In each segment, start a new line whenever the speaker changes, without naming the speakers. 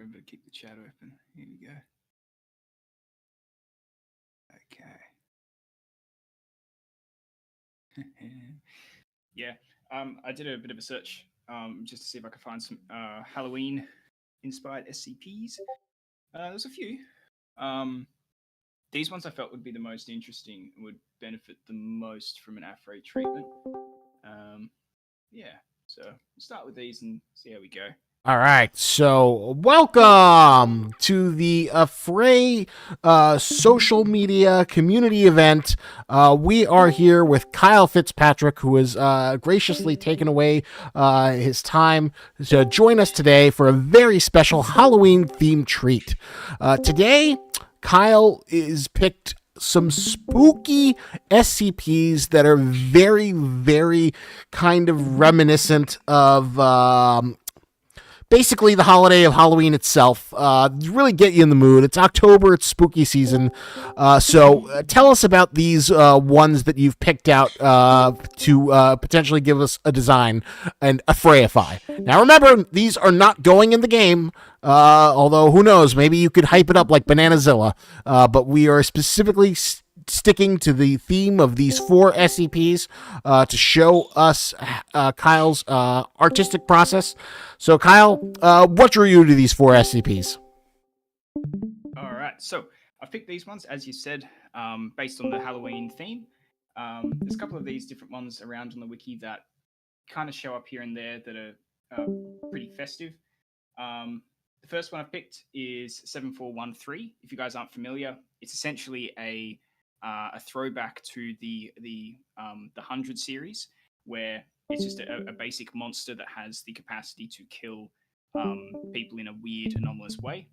Remember to keep the chat open. Here we go. Okay. Yeah. I did a bit of a search just to see if I could find some Halloween-inspired SCPs. There's a few. These ones I felt would be the most interesting and would benefit the most from an Afray treatment. Yeah. So we'll start with these and see how we go.
All right, so welcome to the Affray social media community event. We are here with Kyle Fitzpatrick, who has graciously taken away his time to join us today for a very special Halloween-themed treat. Today, Kyle is picked some spooky SCPs that are very, very kind of reminiscent of basically the holiday of Halloween itself. Really get you in the mood. It's October, it's spooky season. So tell us about these ones that you've picked out to potentially give us a design and a Freyify. Now remember, these are not going in the game, although who knows, maybe you could hype it up like Bananazilla. But we are specifically sticking to the theme of these 4 SCPs to show us Kyle's artistic process. So, Kyle, what drew you to these 4 SCPs?
All right, so I picked these ones, as you said, based on the Halloween theme. There's a couple of these different ones around on the wiki that kind of show up here and there that are pretty festive. The first one I picked is 7413. If you guys aren't familiar, it's essentially a throwback to the 100 series, where it's just a basic monster that has the capacity to kill people in a weird, anomalous way.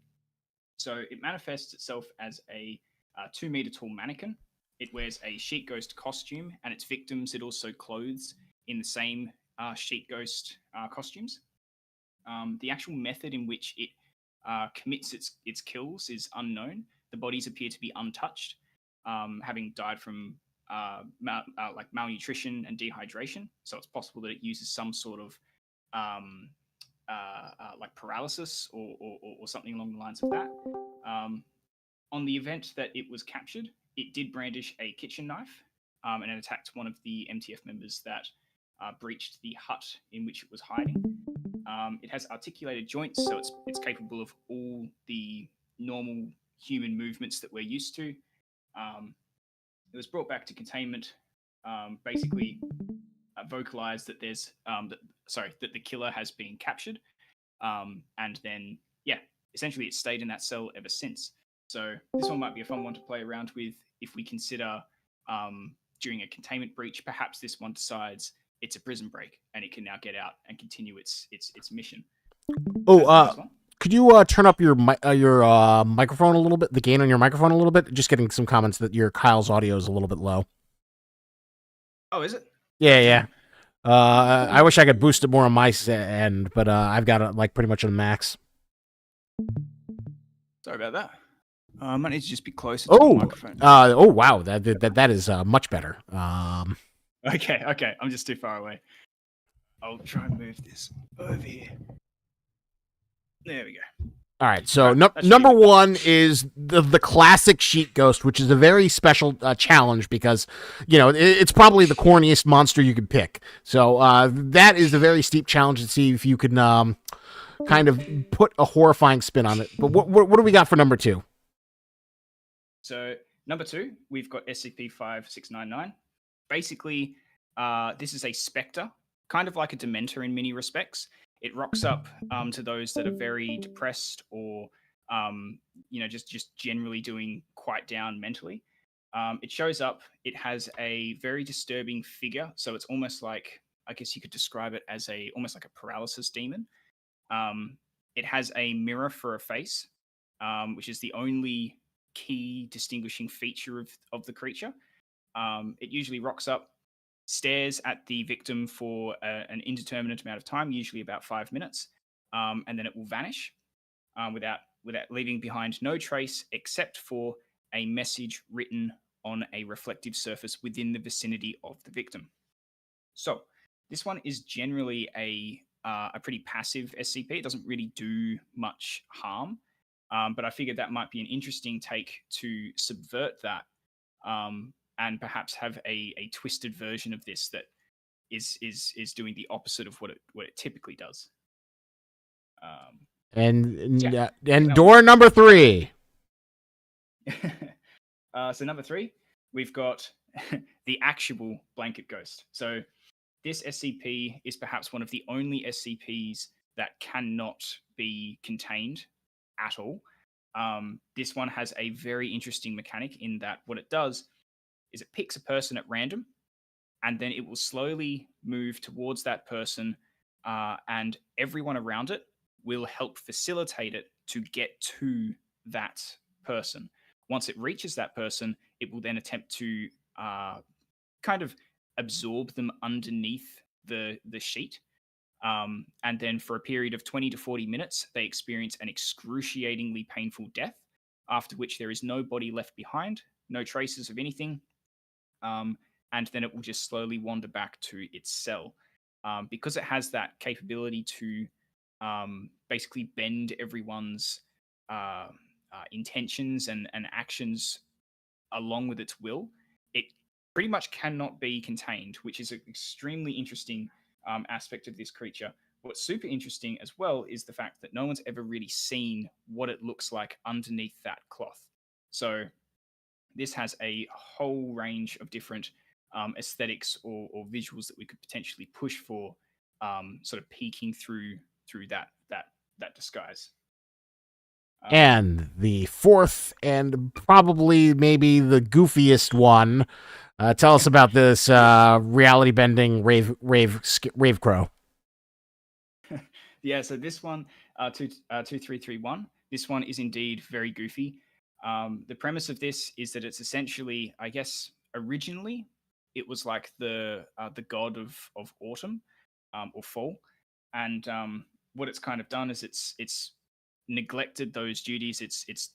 So it manifests itself as a 2-meter tall mannequin. It wears a sheet ghost costume, and its victims it also clothes in the same sheet ghost costumes. The actual method in which it commits its kills is unknown. The bodies appear to be untouched, having died from like malnutrition and dehydration. So it's possible that it uses some sort of like paralysis or something along the lines of that. On the event that it was captured, it did brandish a kitchen knife and it attacked one of the MTF members that breached the hut in which it was hiding. It has articulated joints, so it's capable of all the normal human movements that we're used to. It was brought back to containment, basically vocalized that there's that the killer has been captured, and then essentially it's stayed in that cell ever since. So this one might be a fun one to play around with if we consider during a containment breach, perhaps this one decides it's a prison break and it can now get out and continue its mission.
Could you turn up your microphone a little bit, the gain on your microphone a little bit? Just getting some comments that your Kyle's audio is a little bit low.
Oh, is it?
Yeah. I wish I could boost it more on my end, but I've got it like pretty much on max.
Sorry about that. I might need to just be closer to the microphone.
Wow, that is much better.
Okay, I'm just too far away. I'll try and move this over here. There we go.
All right, so number 1 is the classic sheet ghost, which is a very special challenge because, it's probably the corniest monster you could pick. So that is a very steep challenge to see if you can kind of put a horrifying spin on it. But what do we got for number 2?
So number 2, we've got SCP-5699. Basically, this is a specter, kind of like a Dementor in many respects. It rocks up to those that are very depressed or, just generally doing quite down mentally. It shows up. It has a very disturbing figure. So it's almost like, I guess you could describe it as almost like a paralysis demon. It has a mirror for a face, which is the only key distinguishing feature of the creature. It usually rocks up, stares at the victim for an indeterminate amount of time, usually about 5 minutes, and then it will vanish without leaving behind no trace except for a message written on a reflective surface within the vicinity of the victim. So this one is generally a a pretty passive SCP. It doesn't really do much harm, but I figured that might be an interesting take to subvert that, and perhaps have a twisted version of this that is doing the opposite of what it typically does.
And door number 3.
So number 3, we've got the actual blanket ghost. So this SCP is perhaps one of the only SCPs that cannot be contained at all. This one has a very interesting mechanic in that what it does is it picks a person at random, and then it will slowly move towards that person, and everyone around it will help facilitate it to get to that person. Once it reaches that person, it will then attempt to kind of absorb them underneath the sheet. And then for a period of 20 to 40 minutes, they experience an excruciatingly painful death, after which there is no body left behind, no traces of anything. And then it will just slowly wander back to its cell. Because it has that capability to basically bend everyone's intentions and actions along with its will, it pretty much cannot be contained, which is an extremely interesting aspect of this creature. What's super interesting as well is the fact that no one's ever really seen what it looks like underneath that cloth. So this has a whole range of different aesthetics or visuals that we could potentially push for, sort of peeking through that disguise.
And the 4th, and probably maybe the goofiest one. Tell us about this reality bending rave crow.
Yeah, so this one, 2331, this one is indeed very goofy. The premise of this is that it's essentially, I guess, originally it was like the god of autumn, or fall, and what it's kind of done is it's neglected those duties. It's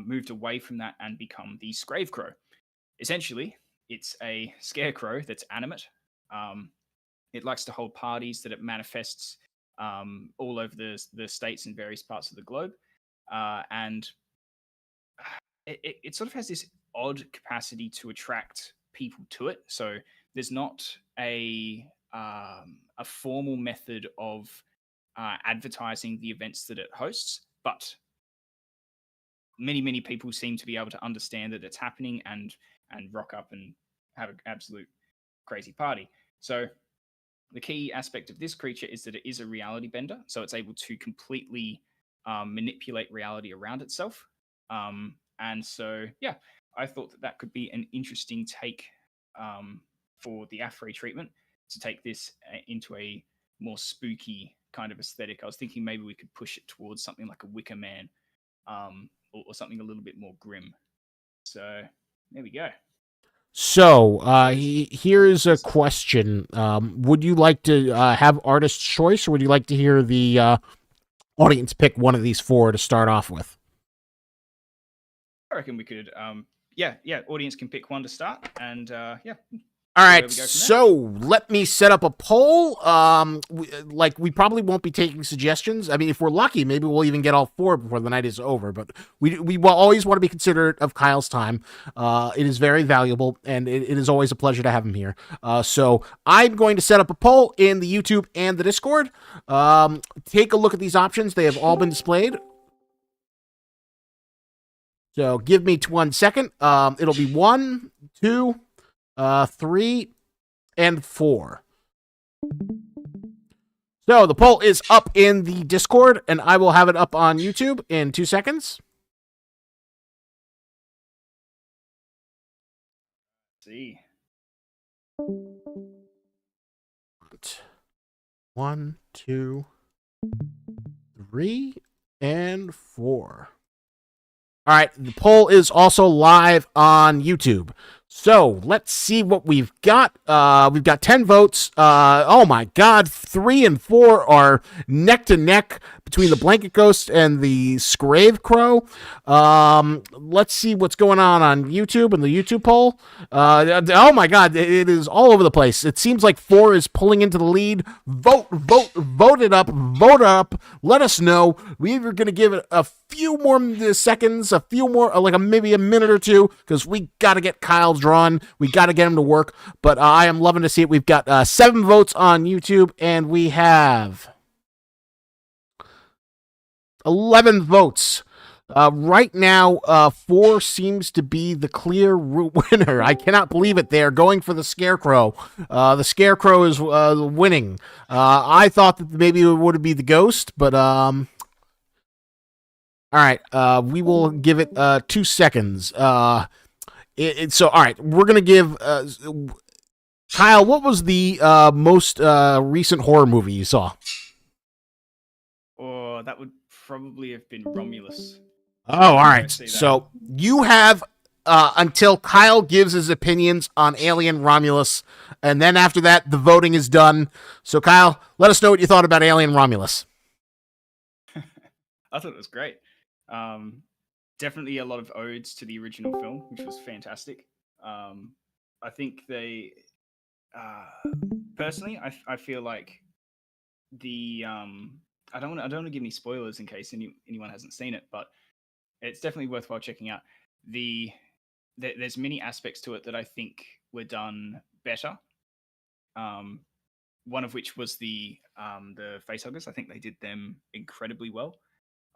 moved away from that and become the Scravecrow. Essentially, it's a scarecrow that's animate. It likes to hold parties that it manifests all over the states and various parts of the globe, and it sort of has this odd capacity to attract people to it. So there's not a formal method of advertising the events that it hosts, but many people seem to be able to understand that it's happening and rock up and have an absolute crazy party. So the key aspect of this creature is that it is a reality bender, so it's able to completely manipulate reality around itself. And so, yeah, I thought that could be an interesting take for the Afro treatment, to take this into a more spooky kind of aesthetic. I was thinking maybe we could push it towards something like a Wicker Man, or something a little bit more grim. So there we go.
So here's a question. Would you like to have artist choice, or would you like to hear the audience pick one of these 4 to start off with?
I reckon we could, yeah, audience can pick one to start, and yeah.
All right, so let me set up a poll. We probably won't be taking suggestions. I mean, if we're lucky, maybe we'll even get all 4 before the night is over. But we will always want to be considerate of Kyle's time. It is very valuable, and it is always a pleasure to have him here. So I'm going to set up a poll in the YouTube and the Discord. Take a look at these options. They have all been displayed. So give me 1 second. It'll be 1, 2, 3, and 4. So the poll is up in the Discord, and I will have it up on YouTube in 2 seconds.
Let's see.
1, 2, 3, and 4. All right, the poll is also live on YouTube. So let's see what we've got. We've got 10 votes. Oh my God, 3 and 4 are neck to neck. between the blanket ghost and the scrave crow. Let's see what's going on YouTube and the YouTube poll. Oh my God, it is all over the place. It seems like 4 is pulling into the lead. Vote it up, vote up. Let us know. We're going to give it a few more seconds, a few more, like maybe a minute or two, because we got to get Kyle drawn. We got to get him to work. But I am loving to see it. We've got 7 votes on YouTube, and we have 11 votes. Right now, 4 seems to be the clear winner. I cannot believe it. They are going for the Scarecrow. The Scarecrow is winning. I thought that maybe it would be the Ghost, but all right. We will give it 2 seconds. So all right, we're gonna give Kyle. What was the most recent horror movie you saw?
Oh, that would probably have been Romulus.
Oh, all right. So you have until Kyle gives his opinions on Alien Romulus, and then after that, the voting is done. So, Kyle, let us know what you thought about Alien Romulus.
I thought it was great. Definitely a lot of odes to the original film, which was fantastic. I think they, personally, I feel like the I don't want to give any spoilers in case anyone hasn't seen it, but it's definitely worthwhile checking out. There's many aspects to it that I think were done better. One of which was the facehuggers. I think they did them incredibly well.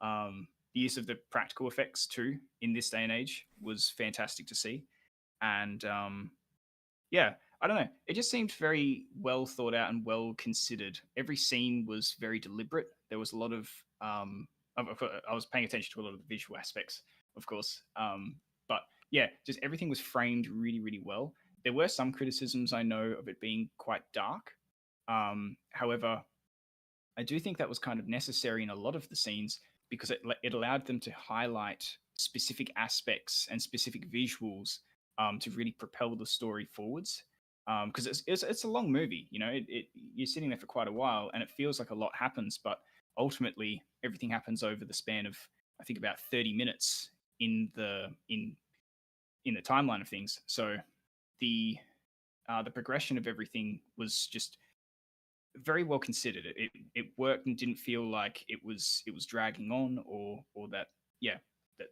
The use of the practical effects too in this day and age was fantastic to see, and yeah, I don't know. It just seemed very well thought out and well considered. Every scene was very deliberate. There was a lot of I was paying attention to a lot of the visual aspects, of course. But yeah, just everything was framed really, really well. There were some criticisms I know of it being quite dark. However, I do think that was kind of necessary in a lot of the scenes because it allowed them to highlight specific aspects and specific visuals to really propel the story forwards. Because it's a long movie, you know, you're sitting there for quite a while and it feels like a lot happens, but ultimately everything happens over the span of I think about 30 minutes in the timeline of things. So the progression of everything was just very well considered. It worked and didn't feel like it was dragging on or that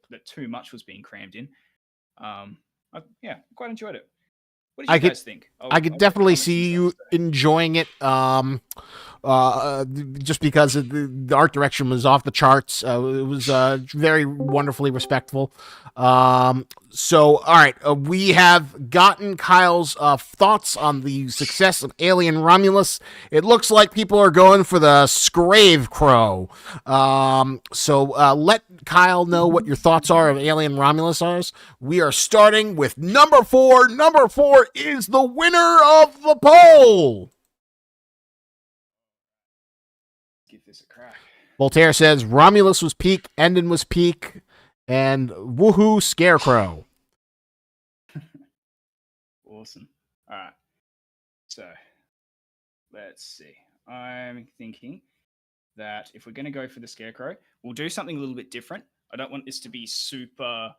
that too much was being crammed in. Yeah, quite enjoyed it. What did you guys think?
I could definitely see you enjoying it. Just because the art direction was off the charts. It was very wonderfully respectful. So, all right, we have gotten Kyle's thoughts on the success of Alien Romulus. It looks like people are going for the Scrave Crow. So let Kyle know what your thoughts are of Alien Romulus. We are starting with number 4. Number 4 is the winner of the poll.
Give this a crack.
Voltaire says Romulus was peak, Endon was peak, and woohoo, Scarecrow.
Awesome. All right. So let's see. I'm thinking that if we're going to go for the Scarecrow, we'll do something a little bit different. I don't want this to be super.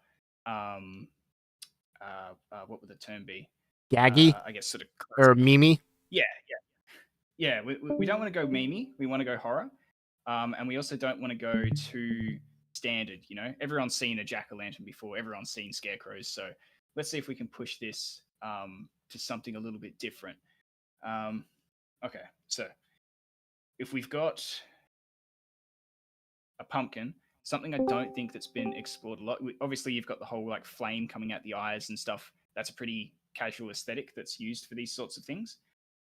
What would the term be?
Gaggy?
I guess sort of.
Or Mimi?
Yeah. We don't want to go Mimi. We want to go horror. And we also don't want to go too standard. You know, everyone's seen a jack-o'-lantern before. Everyone's seen scarecrows. So let's see if we can push this to something a little bit different. Okay, so if we've got a pumpkin, something I don't think that's been explored a lot. Obviously, you've got the whole like flame coming out the eyes and stuff. That's a pretty casual aesthetic that's used for these sorts of things.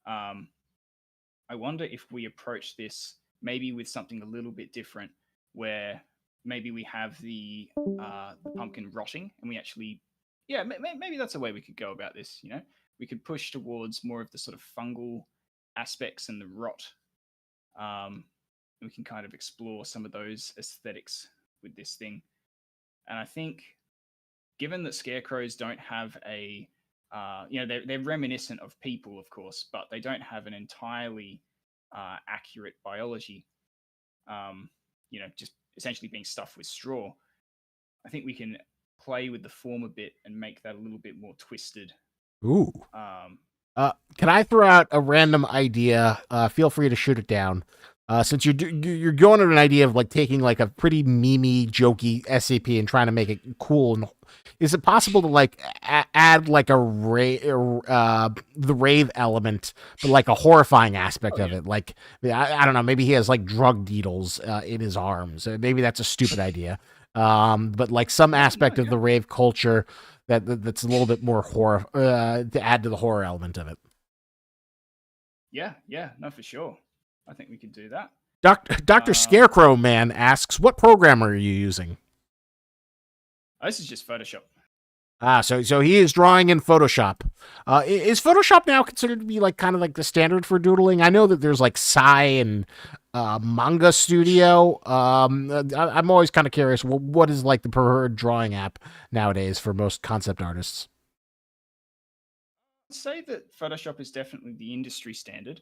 I wonder if we approach this maybe with something a little bit different, where maybe we have the pumpkin rotting, and we actually, yeah, maybe that's a way we could go about this. You know, we could push towards more of the sort of fungal aspects and the rot. We can kind of explore some of those aesthetics with this thing. And I think, given that scarecrows don't have a, they're reminiscent of people, of course, but they don't have an entirely accurate biology. just essentially being stuffed with straw. I think we can play with the form a bit and make that a little bit more twisted.
Ooh.
Um,
Can I throw out a random idea? Feel free to shoot it down. Since you're going at an idea of like taking like a pretty memey, jokey SCP and trying to make it cool, and is it possible to like add like the rave element, but like a horrifying aspect of it? Like I don't know, maybe he has like drug needles in his arms. Maybe that's a stupid idea. But like some aspect of the rave culture that's a little bit more horror to add to the horror element of it.
Yeah, no, for sure. I think we could do that.
Dr. Scarecrow Man asks, what program are you using?
This is just Photoshop.
So he is drawing in Photoshop. Is Photoshop now considered to be like kind of like the standard for doodling? I know that there's like Psy and Manga Studio. I'm always kind of curious. What is like the preferred drawing app nowadays for most concept artists?
I'd say that Photoshop is definitely the industry standard.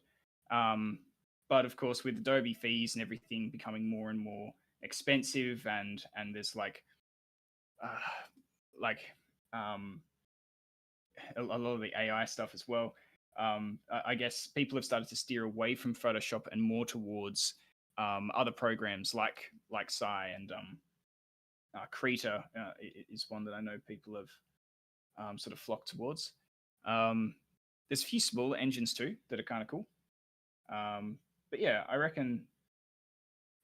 But of course, with Adobe fees and everything becoming more and more expensive, and there's uh, like a lot of the AI stuff as well. I guess people have started to steer away from Photoshop and more towards other programs like Psy and Krita is one that I know people have sort of flocked towards. There's a few smaller engines too that are kind of cool. But yeah, I reckon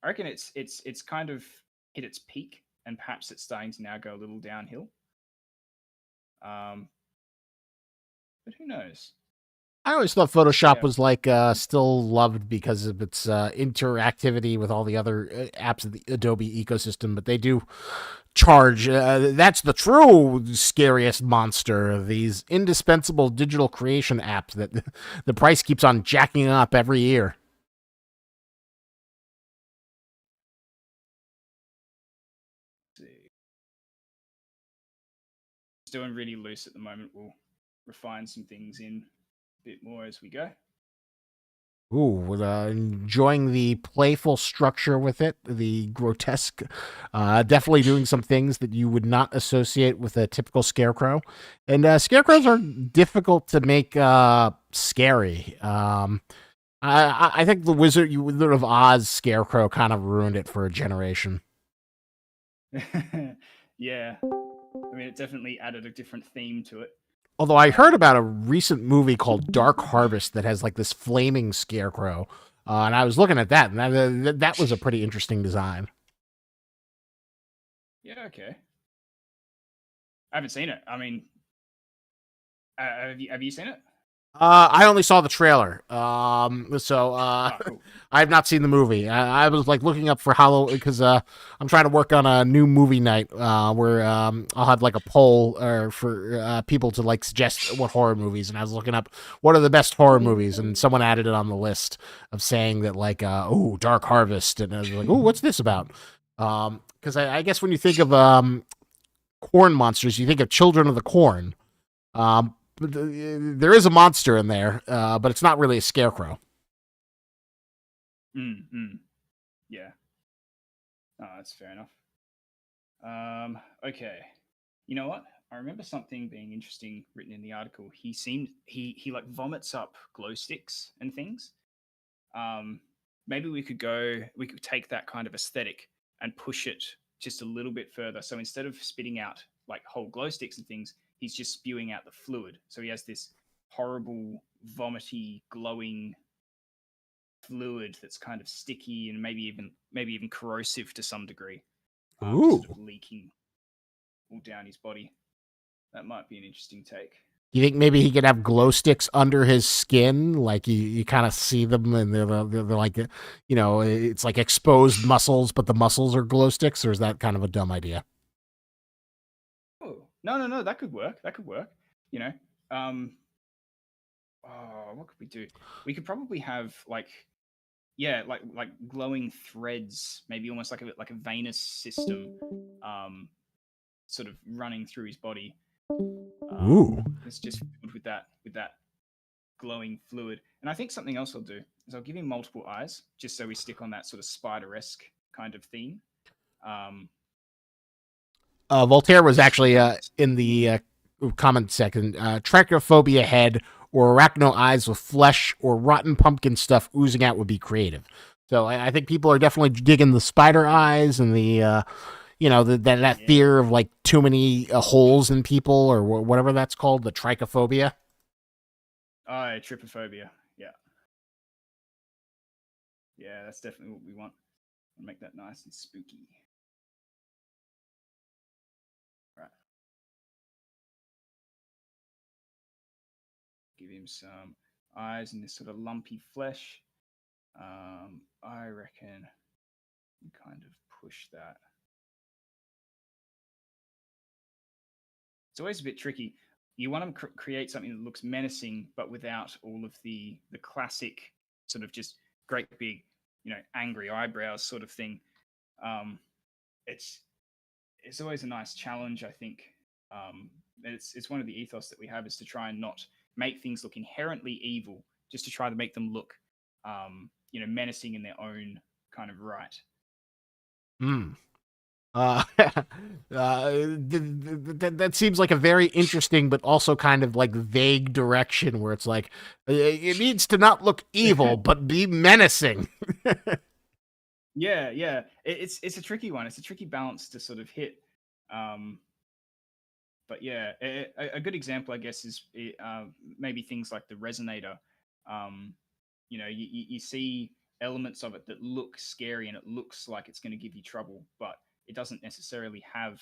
it's kind of hit its peak, and perhaps it's starting to now go a little downhill. But who knows?
I always thought Photoshop was like still loved because of its interactivity with all the other apps of the Adobe ecosystem, but they do charge. That's the true scariest monster. These indispensable digital creation apps that the price keeps on jacking up every year.
Let's see. It's doing really loose at the moment. We'll refine some things in a bit more as we go.
Ooh, enjoying the playful structure with it, the grotesque, definitely doing some things that you would not associate with a typical scarecrow. And scarecrows are difficult to make scary. I think the Wizard of Oz scarecrow kind of ruined it for a generation.
Yeah, I mean, it definitely added a different theme to it.
Although I heard about a recent movie called Dark Harvest that has like this flaming scarecrow, and I was looking at that, and that was a pretty interesting design.
Yeah, okay. I haven't seen it. I mean, have you seen it?
I only saw the trailer, so
Cool.
I have not seen the movie. I was like looking up for Halloween because I'm trying to work on a new movie night where I'll have like a poll for people to like suggest what horror movies, and I was looking up what are the best horror movies, and someone added it on the list of saying that like oh, Dark Harvest, and I was like, oh, what's this about? Because I guess when you think of corn monsters, you think of Children of the Corn. But there is a monster in there, but it's not really a scarecrow.
Yeah. Oh, that's fair enough. Okay. You know what? I remember something being interesting written in the article. He like vomits up glow sticks and things. Maybe we could take that kind of aesthetic and push it just a little bit further. So instead of spitting out like whole glow sticks and things, he's just spewing out the fluid. So he has this horrible, vomity, glowing fluid that's kind of sticky and maybe even corrosive to some degree. Sort of leaking all down his body. That might be an interesting take.
You think maybe he could have glow sticks under his skin, like you kind of see them, and they're like, it's like exposed muscles, but the muscles are glow sticks, or is that kind of a dumb idea?
Oh no, that could work. You know, what could we do? We could probably have like glowing threads, maybe almost like a venous system, sort of running through his body. It's just filled with that glowing fluid. And I think something else I'll do is I'll give him multiple eyes, just so we stick on that sort of spider-esque kind of theme. Um,
Voltaire was actually
and
in the comment section. Trichophobia head or arachno eyes with flesh or rotten pumpkin stuff oozing out would be creative. So I think people are definitely digging the spider eyes and the that
yeah,
fear of like too many holes in people or whatever that's called, the trichophobia.
oh, trypophobia. Yeah, yeah, that's definitely what we want. Make that nice and spooky. Right. Give him some eyes and this sort of lumpy flesh. I reckon you kind of push that. It's always a bit tricky. You want to create something that looks menacing, but without all of the classic sort of just great big, angry eyebrows sort of thing. Um, it's it's always a nice challenge, I think. It's one of the ethos that we have is to try and not make things look inherently evil, just to try to make them look, menacing in their own kind of right.
Hmm. That seems like a very interesting, but also kind of like vague direction where it's like it needs to not look evil, but be menacing.
Yeah. It's a tricky one. It's a tricky balance to sort of hit. But yeah, a good example, I guess, is maybe things like the resonator. Um, you see elements of it that look scary and it looks like it's going to give you trouble, but it doesn't necessarily have.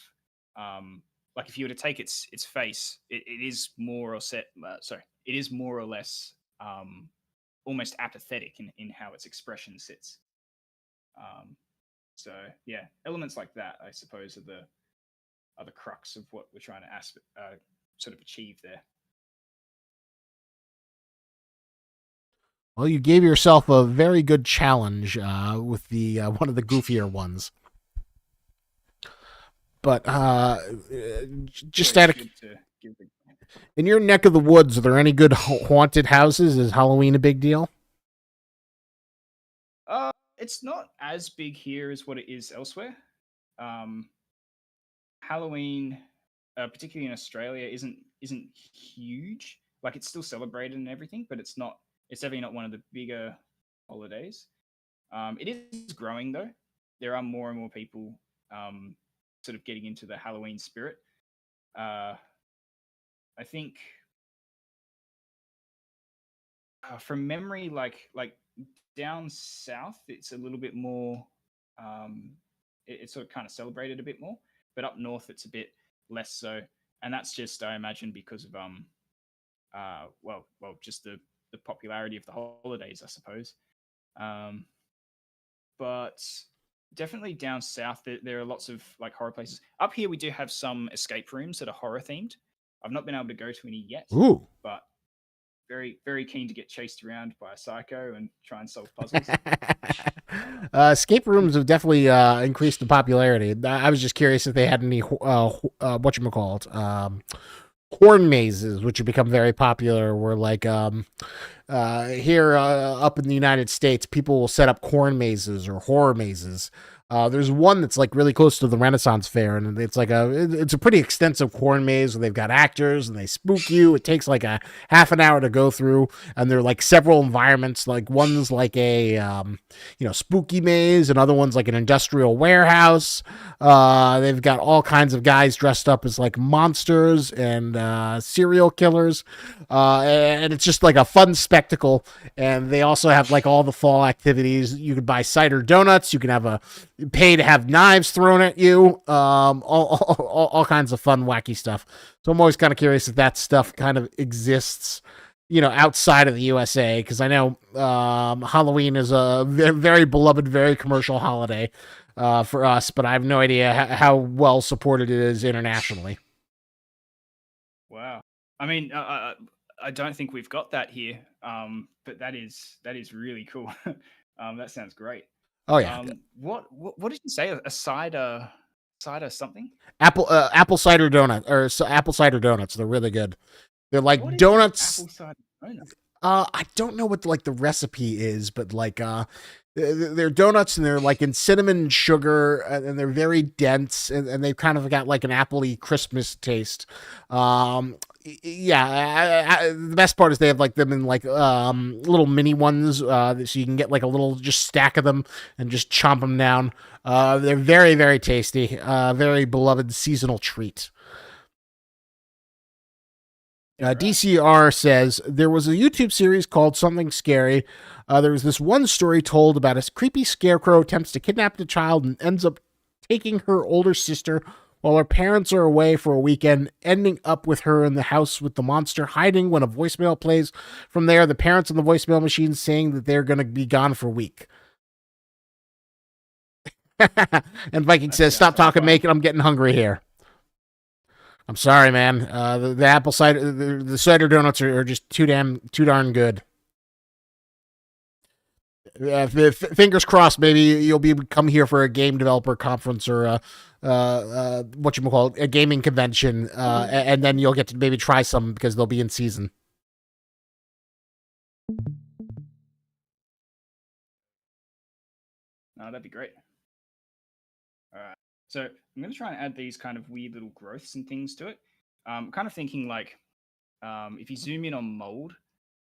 Like if you were to take its face, it is more or it is more or less almost apathetic in how its expression sits. Um, so yeah, elements like that, I suppose, are the crux of what we're trying to sort of achieve there.
Well, you gave yourself a very good challenge with the one of the goofier ones. But just
Always
out of
good to give the.
in your neck of the woods, are there any good haunted houses? Is Halloween a big deal?
It's not as big here as what it is elsewhere. Um, Halloween, particularly in Australia, isn't huge. Like it's still celebrated and everything, but it's not. It's definitely not one of the bigger holidays. It is growing though. There are more and more people sort of getting into the Halloween spirit. Uh, I think from memory, like down south, it's a little bit more. Um, it's sort of kind of celebrated a bit more, but up north, it's a bit less so, and that's just I imagine because of just the popularity of the holidays, I suppose. Um, but definitely down south, there are lots of like horror places. Up here, we do have some escape rooms that are horror themed. I've not been able to go to any yet,
Ooh.
but very, very keen to get chased around by a psycho and try and solve puzzles.
Escape rooms have definitely increased in popularity. I was just curious if they had any whatchamacallit, corn mazes, which have become very popular. Where like here up in the United States, people will set up corn mazes or horror mazes. There's one that's like really close to the Renaissance Fair, and it's a pretty extensive corn maze where they've got actors and they spook you. It takes like a half an hour to go through, and there are like several environments. Like one's like a spooky maze, another one's like an industrial warehouse. They've got all kinds of guys dressed up as like monsters and serial killers, and it's just like a fun spectacle. And they also have like all the fall activities. You could buy cider donuts. You can have pay to have knives thrown at you, all kinds of fun, wacky stuff. So I'm always kind of curious if that stuff kind of exists, outside of the USA, because I know Halloween is a very, very beloved, very commercial holiday for us, but I have no idea how well supported it is internationally.
Wow. I mean, I don't think we've got that here, but that is really cool. That sounds great.
Oh yeah,
What did you say? A cider something?
apple cider donut or apple cider donuts. They're really good. They're like
What is an
donuts.
apple cider donut?
I don't know what the recipe is, but they're donuts and they're like in cinnamon and sugar and they're very dense and they've kind of got like an appley Christmas taste. Yeah, the best part is they have like them in like little mini ones, so you can get like a little just stack of them and just chomp them down. They're very very tasty, very beloved seasonal treat.
Yeah, right.
DCR says there was a YouTube series called Something Scary. There was this one story told about a creepy scarecrow attempts to kidnap the child and ends up taking her older sister while her parents are away for a weekend, ending up with her in the house with the monster hiding when a voicemail plays. From there, the parents on the voicemail machine saying that they're going to be gone for a week. And Viking says,
That
"Stop
sounds
talking,
fun.
make it. I'm getting hungry here." I'm sorry, man. The apple cider, the cider donuts are just too darn good. Fingers crossed. Maybe you'll come here for a game developer conference or what you call it, a gaming convention, and then you'll get to maybe try some because they'll be in season.
No, that'd be great. All right. So I'm going to try and add these kind of weird little growths and things to it. Kind of thinking like if you zoom in on mold,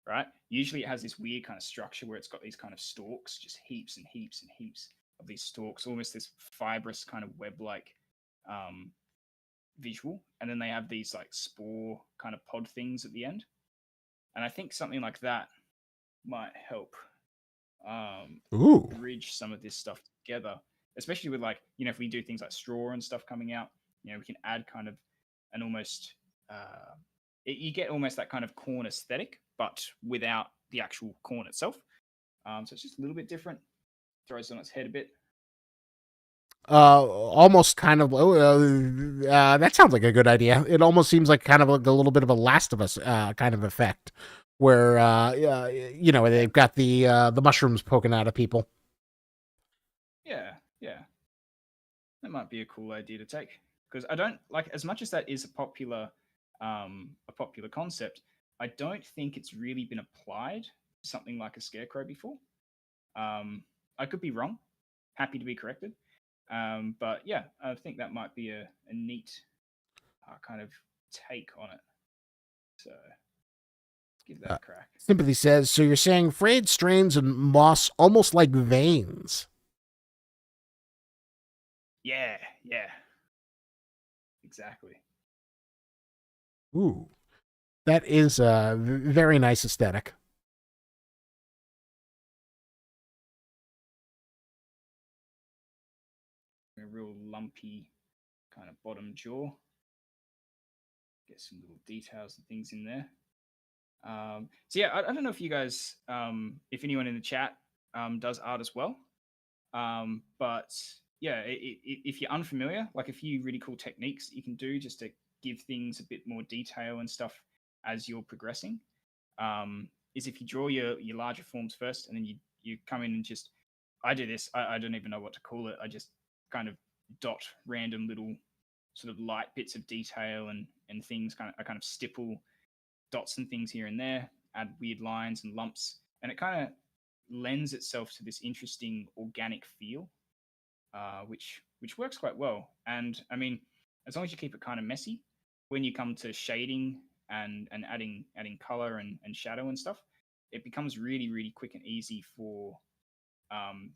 right? Usually it has this weird kind of structure where it's got these kind of stalks, just heaps and heaps and heaps of these stalks, almost this fibrous kind of web-like um, visual. And then they have these like spore kind of pod things at the end. And I think something like that might help
Ooh.
bridge some of this stuff together, especially with like, if we do things like straw and stuff coming out, we can add kind of an almost, you get almost that kind of corn aesthetic, but without the actual corn itself. So it's just a little bit different, throws on its head a bit.
Almost kind of. That sounds like a good idea. It almost seems like kind of like a little bit of a Last of Us kind of effect, where they've got the mushrooms poking out of people.
Yeah, yeah. That might be a cool idea to take. Because I don't like, as much as that is a popular concept, I don't think it's really been applied to something like a scarecrow before. I could be wrong. Happy to be corrected. But yeah, I think that might be a neat kind of take on it. So give that a crack.
Sympathy says, so you're saying frayed strains and moss almost like veins.
Yeah, yeah, exactly.
Ooh, that is a very nice aesthetic.
A real lumpy kind of bottom jaw. Get some little details and things in there. So yeah, I don't know if you guys, if anyone in the chat does art as well. But yeah, if you're unfamiliar, like a few really cool techniques that you can do just to give things a bit more detail and stuff as you're progressing, is if you draw your larger forms first, and then you come in and just, I do this. I don't even know what to call it. I just kind of dot random little sort of light bits of detail and things. I kind of stipple dots and things here and there, add weird lines and lumps, and it kind of lends itself to this interesting organic feel, which works quite well. And I mean, as long as you keep it kind of messy, when you come to shading and adding color and shadow and stuff, it becomes really really quick and easy for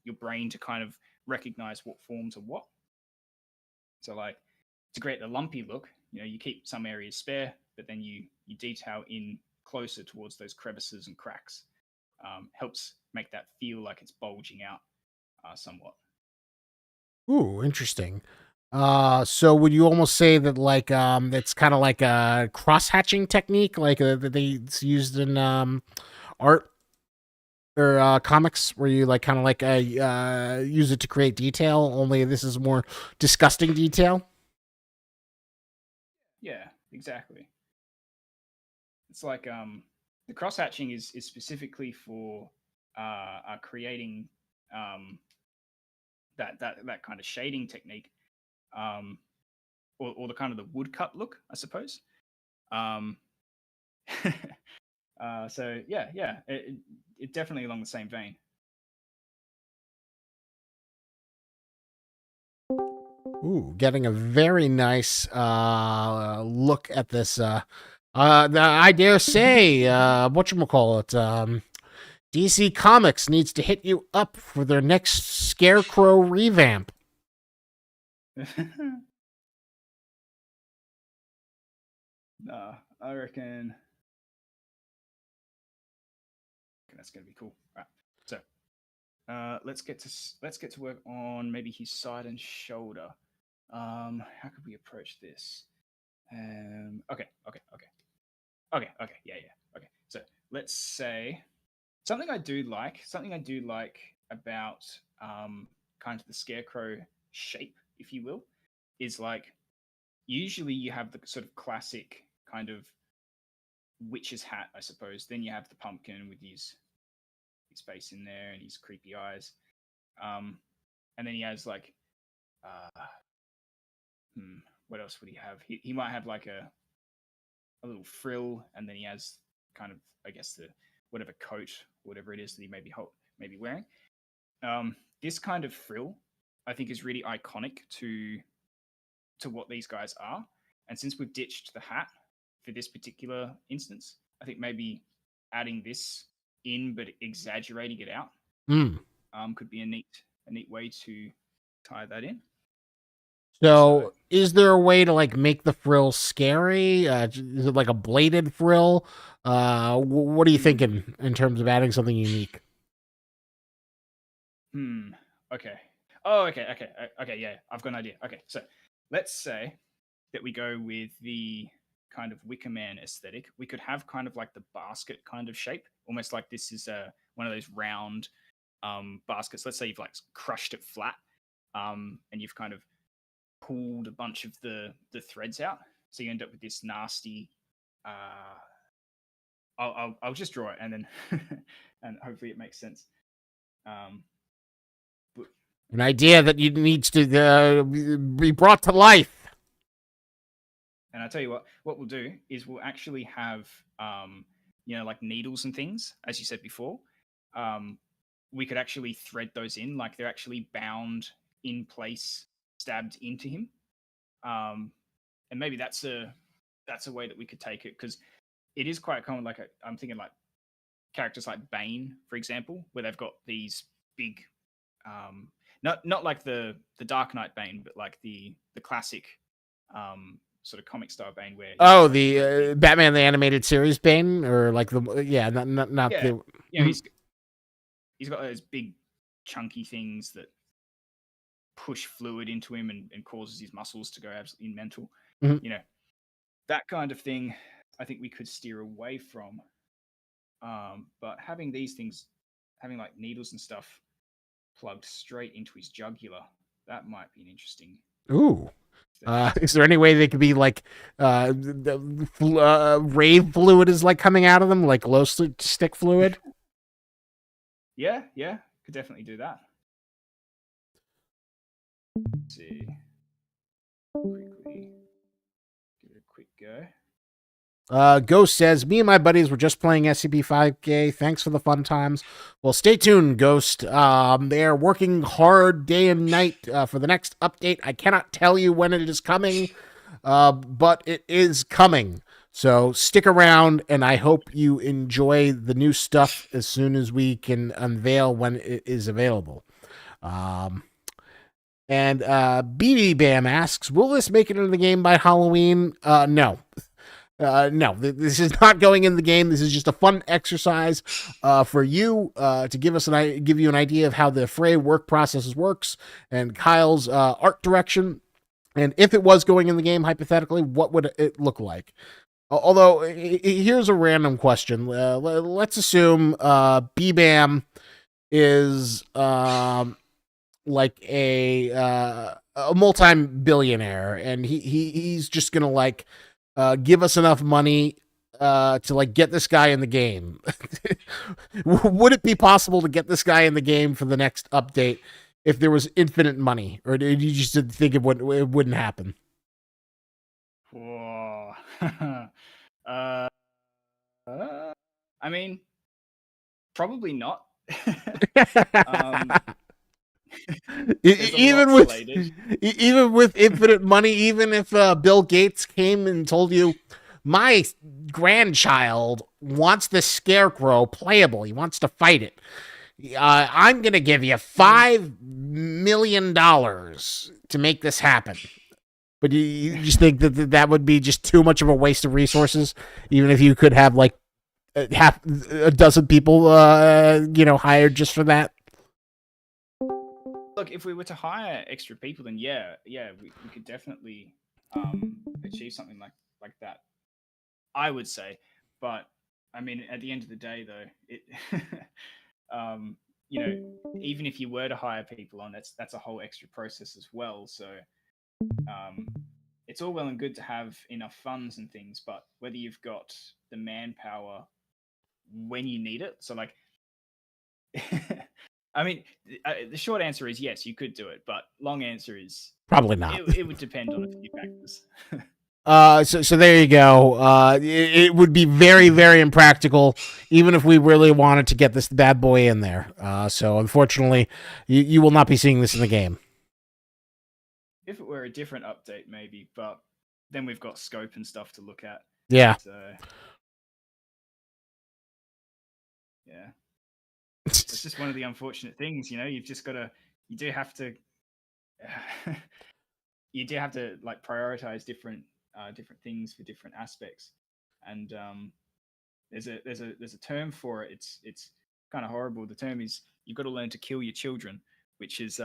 your brain to kind of recognize what forms are what. So like to create the lumpy look, you keep some areas spare, but then you detail in closer towards those crevices and cracks. Helps make that feel like it's bulging out somewhat.
Ooh, interesting. So would you almost say that it's kind of like a cross hatching technique, like that it's used in art or comics, where you like kind of like use it to create detail? Only this is more disgusting detail.
Yeah, exactly. It's like the cross hatching is specifically for creating that kind of shading technique, um, or the kind of the woodcut look, I suppose. Um, So yeah, it definitely along the same vein.
Ooh, getting a very nice look at this. I dare say, whatchamacallit, DC Comics needs to hit you up for their next Scarecrow revamp.
No, I reckon that's gonna be cool. All right, so let's get to work on maybe his side and shoulder. How could we approach this? Okay, yeah. Okay, so let's say something I do like about kind of the scarecrow shape, if you will, is like usually you have the sort of classic kind of witch's hat, I suppose. Then you have the pumpkin with his face in there and his creepy eyes. And then he has like, uh, what else would he have? He might have like a little frill, and then he has kind of, I guess, the whatever coat, whatever it is that he may be wearing. This kind of frill, I think, is really iconic to what these guys are. And since we've ditched the hat for this particular instance, I think maybe adding this in but exaggerating it out could be a neat way to tie that in.
So, is there a way to like make the frill scary? Is it like a bladed frill? What are you thinking in terms of adding something unique?
Okay. Oh, okay. Yeah, I've got an idea. Okay, so let's say that we go with the kind of Wicker Man aesthetic. We could have kind of like the basket kind of shape, almost like this is one of those round baskets. Let's say you've like crushed it flat, and you've kind of pulled a bunch of the threads out, so you end up with this nasty. I'll just draw it and then and hopefully it makes sense.
An idea that needs to be brought to life.
And I tell you what we'll do is we'll actually have, like needles and things, as you said before. We could actually thread those in, like they're actually bound in place, stabbed into him. And maybe that's a way that we could take it, because it is quite common. Like I'm thinking like characters like Bane, for example, where they've got these big, not like the Dark Knight Bane, but like the classic sort of comic style Bane, where
the Batman the Animated Series Bane, or like the not
yeah,
the
he's got those big chunky things that push fluid into him and causes his muscles to go absolutely mental.
Mm-hmm.
That kind of thing I think we could steer away from. But having these things, having like needles and stuff plugged straight into his jugular, that might be an interesting.
Ooh. Is there any way they could be like rave fluid is like coming out of them, like glow stick fluid?
Yeah, could definitely do that. Let's see. Quickly give it a quick go.
Ghost says, me and my buddies were just playing SCP-5K. Thanks for the fun times. Well, stay tuned, Ghost. They're working hard day and night for the next update. I cannot tell you when it is coming, but it is coming. So stick around, and I hope you enjoy the new stuff as soon as we can unveil when it is available. And BB Bam asks, will this make it into the game by Halloween? No. No, this is not going in the game. This is just a fun exercise for you to give you an idea of how the Fray work process works and Kyle's art direction. And if it was going in the game, hypothetically, what would it look like? Although, here's a random question. Let's assume B-Bam is like a multi-billionaire, and he's just gonna like give us enough money to like get this guy in the game. Would it be possible to get this guy in the game for the next update if there was infinite money, or did you just think it wouldn't happen?
Whoa. I mean, probably not. um, there's a
even
lot
with
slated.
even with infinite money, even if Bill Gates came and told you, my grandchild wants the scarecrow playable, he wants to fight it, I'm gonna give you $5 million to make this happen. But you just think that that would be just too much of a waste of resources, even if you could have like half a dozen people, hired just for that.
Look, if we were to hire extra people, then yeah, we could definitely achieve something like that. I would say, but I mean, at the end of the day, though, it, um, even if you were to hire people on, that's a whole extra process as well. So, um, it's all well and good to have enough funds and things, but whether you've got the manpower when you need it, so like, I mean, the short answer is yes, you could do it, but long answer is
Probably not.
it would depend on a few factors.
So there you go. It would be very, very impractical, even if we really wanted to get this bad boy in there. So unfortunately, you will not be seeing this in the game.
If it were a different update, maybe, but then we've got scope and stuff to look at.
Yeah.
So, yeah. It's just one of the unfortunate things, you've just got to, you do have to, like prioritize different things for different aspects. And there's a term for it. It's kind of horrible. The term is you've got to learn to kill your children, which is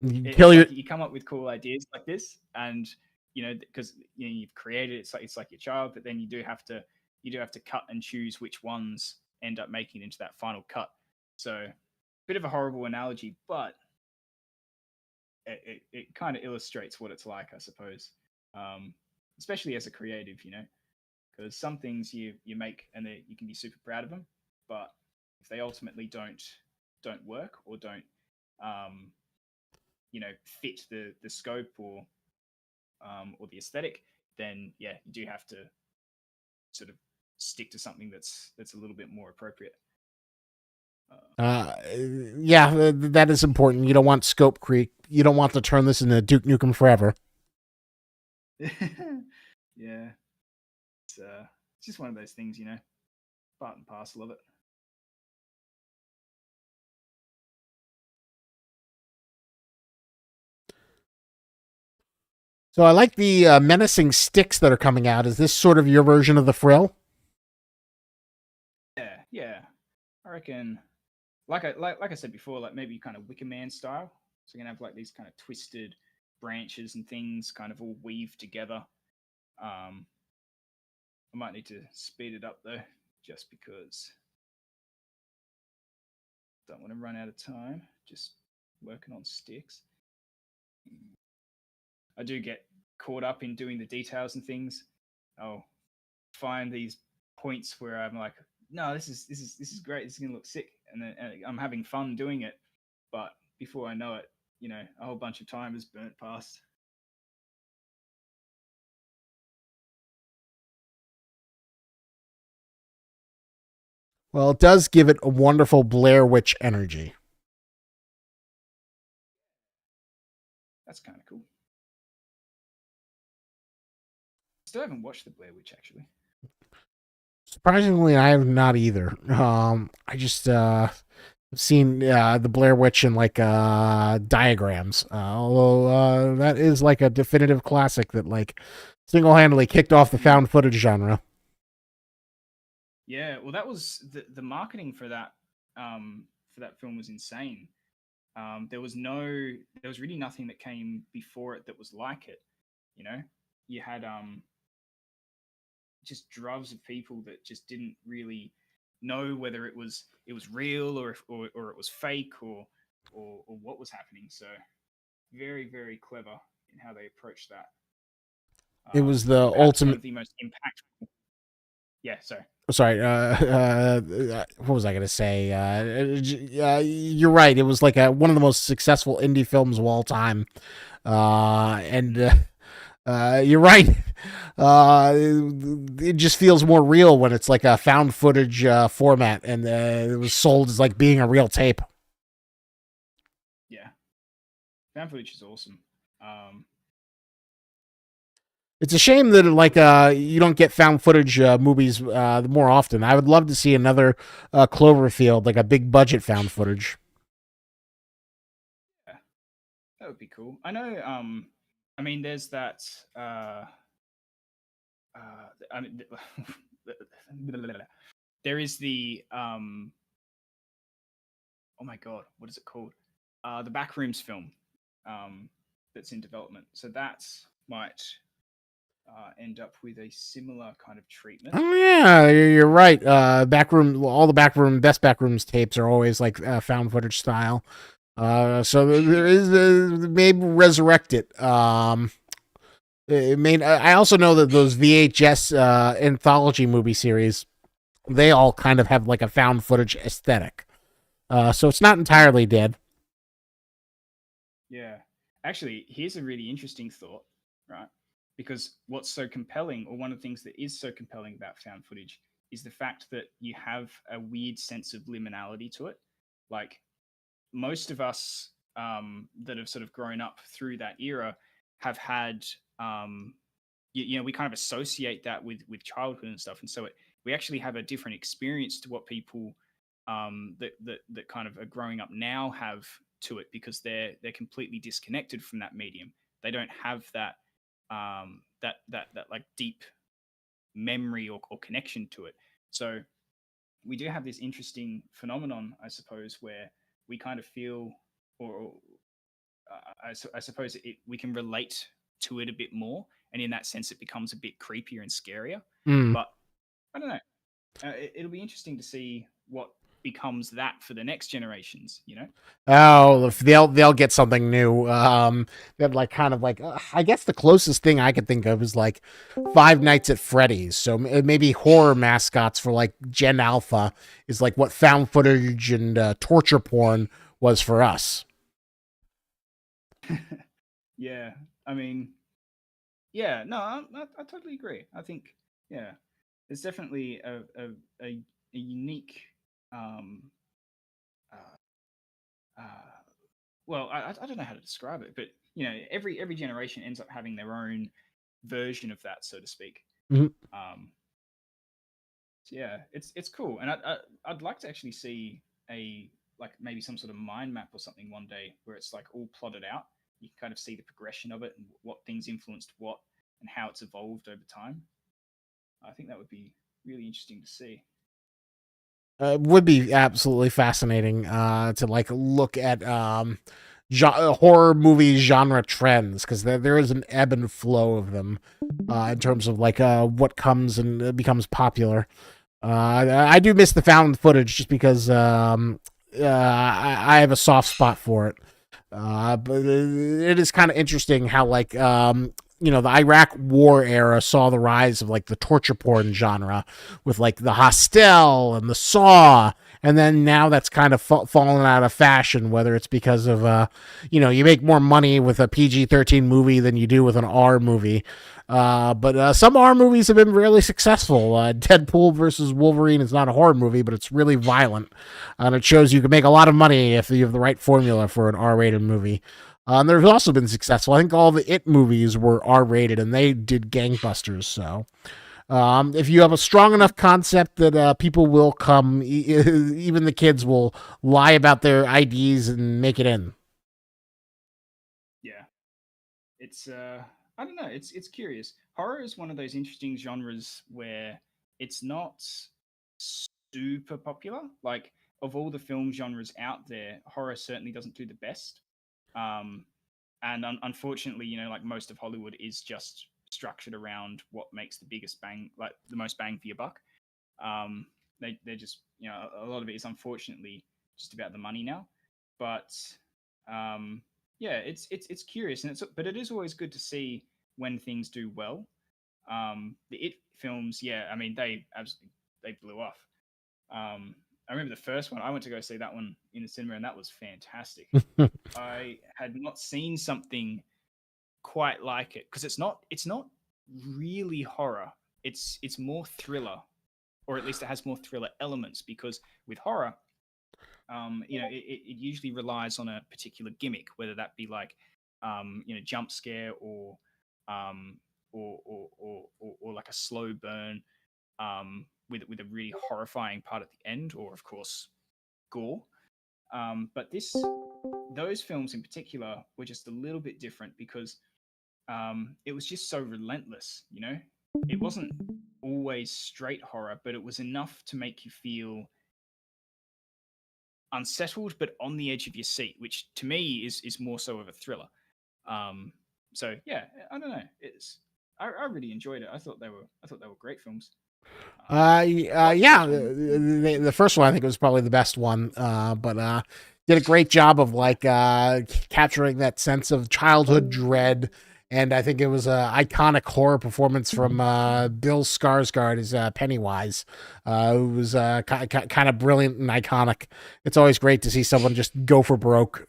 you come up with cool ideas like this, and because you've created it, it's like your child, but then you do have to cut and choose which ones end up making it into that final cut. So, bit of a horrible analogy, but it kind of illustrates what it's like, I suppose. Especially as a creative, because some things you make and you can be super proud of them, but if they ultimately don't work or don't fit the scope or the aesthetic, then yeah, you do have to sort of stick to something that's a little bit more appropriate.
Yeah, that is important. You don't want scope creep. You don't want to turn this into Duke Nukem Forever.
Yeah, it's just one of those things, part and parcel of it.
So I like the menacing sticks that are coming out. Is this sort of your version of the frill?
Yeah. I reckon, like I said before, like maybe kind of Wicker Man style. So you're gonna have like these kind of twisted branches and things, kind of all weaved together. I might need to speed it up though, just because don't want to run out of time. Just working on sticks. I do get caught up in doing the details and things. I'll find these points where I'm like, no, this is great. This is gonna look sick, and I'm having fun doing it. But before I know it, a whole bunch of time is burnt past.
Well, it does give it a wonderful Blair Witch energy.
That's kind of cool. Still haven't watched the Blair Witch actually.
Surprisingly, I have not either. I just seen the Blair Witch in like diagrams. Although that is like a definitive classic that like single-handedly kicked off the found footage genre.
Yeah, well, that was the marketing for that film was insane. There was really nothing that came before it that was like it. You had just droves of people that just didn't really know whether it was real or it was fake or what was happening. So very, very clever in how they approached that.
It was the ultimate,
one of the most impactful. Yeah, sorry.
What was I going to say? You're right. It was like one of the most successful indie films of all time. You're right. It just feels more real when it's like a found footage format, and it was sold as like being a real tape.
Yeah, found footage is awesome. Um,
It's a shame that like you don't get found footage movies more often. I would love to see another Cloverfield, like a big budget found footage.
yeah, that would be cool. I know. I mean, there's that. I mean, there is the. Oh my god, what is it called? The Backrooms film. That's in development. So that might end up with a similar kind of treatment.
Oh yeah, you're right. Backroom, all the backroom, best backrooms tapes are always like found footage style. So there is maybe resurrect it. It may, I also know that those VHS anthology movie series, they all kind of have like a found footage aesthetic. So it's not entirely dead.
Yeah. Actually, here's a really interesting thought, right? Because what's so compelling, or one of the things that is so compelling about found footage, is the fact that you have a weird sense of liminality to it. Like most of us that have sort of grown up through that era have had, you know, we kind of associate that with childhood and stuff, and so we actually have a different experience to what people that kind of are growing up now have to it because they're completely disconnected from that medium. They don't have that that like deep memory or connection to it. So we do have this interesting phenomenon, I suppose, where we kind of feel, or I suppose we can relate to it a bit more, and in that sense, it becomes a bit creepier and scarier.
Mm.
But I don't know. It'll be interesting to see what becomes that for the next generations. You know?
Oh, they'll get something new. That like kind of like I guess the closest thing I could think of is like Five Nights at Freddy's. So maybe horror mascots for like Gen Alpha is like what found footage and torture porn was for us.
Yeah. I mean, yeah. No, I totally agree. I think, yeah, it's definitely a unique um uh, uh well, I don't know how to describe it, but you know, every generation ends up having their own version of that, so to speak.
Mhm.
Um, so yeah, it's cool, and I'd like to actually see a like maybe some sort of mind map or something one day where it's like all plotted out. You can kind of see the progression of it and what things influenced what and how it's evolved over time. I think that would be really interesting to see.
It would be absolutely fascinating to like look at horror movie genre trends because there is an ebb and flow of them in terms of like what comes and becomes popular. I do miss the found footage just because I have a soft spot for it. But it is kind of interesting how like the Iraq War era saw the rise of like the torture porn genre with like the Hostel and the Saw, and then now that's kind of fallen out of fashion. Whether it's because of you make more money with a PG-13 movie than you do with an R movie. But some R movies have been really successful. Deadpool versus Wolverine is not a horror movie, but it's really violent, and it shows you can make a lot of money if you have the right formula for an R-rated movie. And they've also been successful. I think all the It movies were R-rated, and they did gangbusters. So, if you have a strong enough concept that people will come, even the kids will lie about their IDs and make it in.
Yeah, it's I don't know. It's curious. Horror is one of those interesting genres where it's not super popular. Like of all the film genres out there, horror certainly doesn't do the best. Um, and unfortunately, you know, like most of Hollywood is just structured around what makes the biggest bang, like the most bang for your buck. They're just, you know, a lot of it is unfortunately just about the money now. But um, yeah, it's curious, and but it is always good to see when things do well. The It films, yeah, I mean they absolutely they blew off. I remember the first one. I went to go see that one in the cinema, and that was fantastic. I had not seen something quite like it because it's not really horror. It's more thriller, or at least it has more thriller elements. Because with horror, it usually relies on a particular gimmick, whether that be like, jump scare um, or like a slow burn, with a really horrifying part at the end, or of course gore. But those films in particular were just a little bit different because it was just so relentless. It wasn't always straight horror, but it was enough to make you feel unsettled but on the edge of your seat, which to me is more so of a thriller. So yeah, I don't know. I really enjoyed it. I thought they were great films.
Yeah, the first one I think was probably the best one, but did a great job of like capturing that sense of childhood dread, and I think it was an iconic horror performance from Bill Skarsgård as Pennywise, who was kind of brilliant and iconic. It's always great to see someone just go for broke.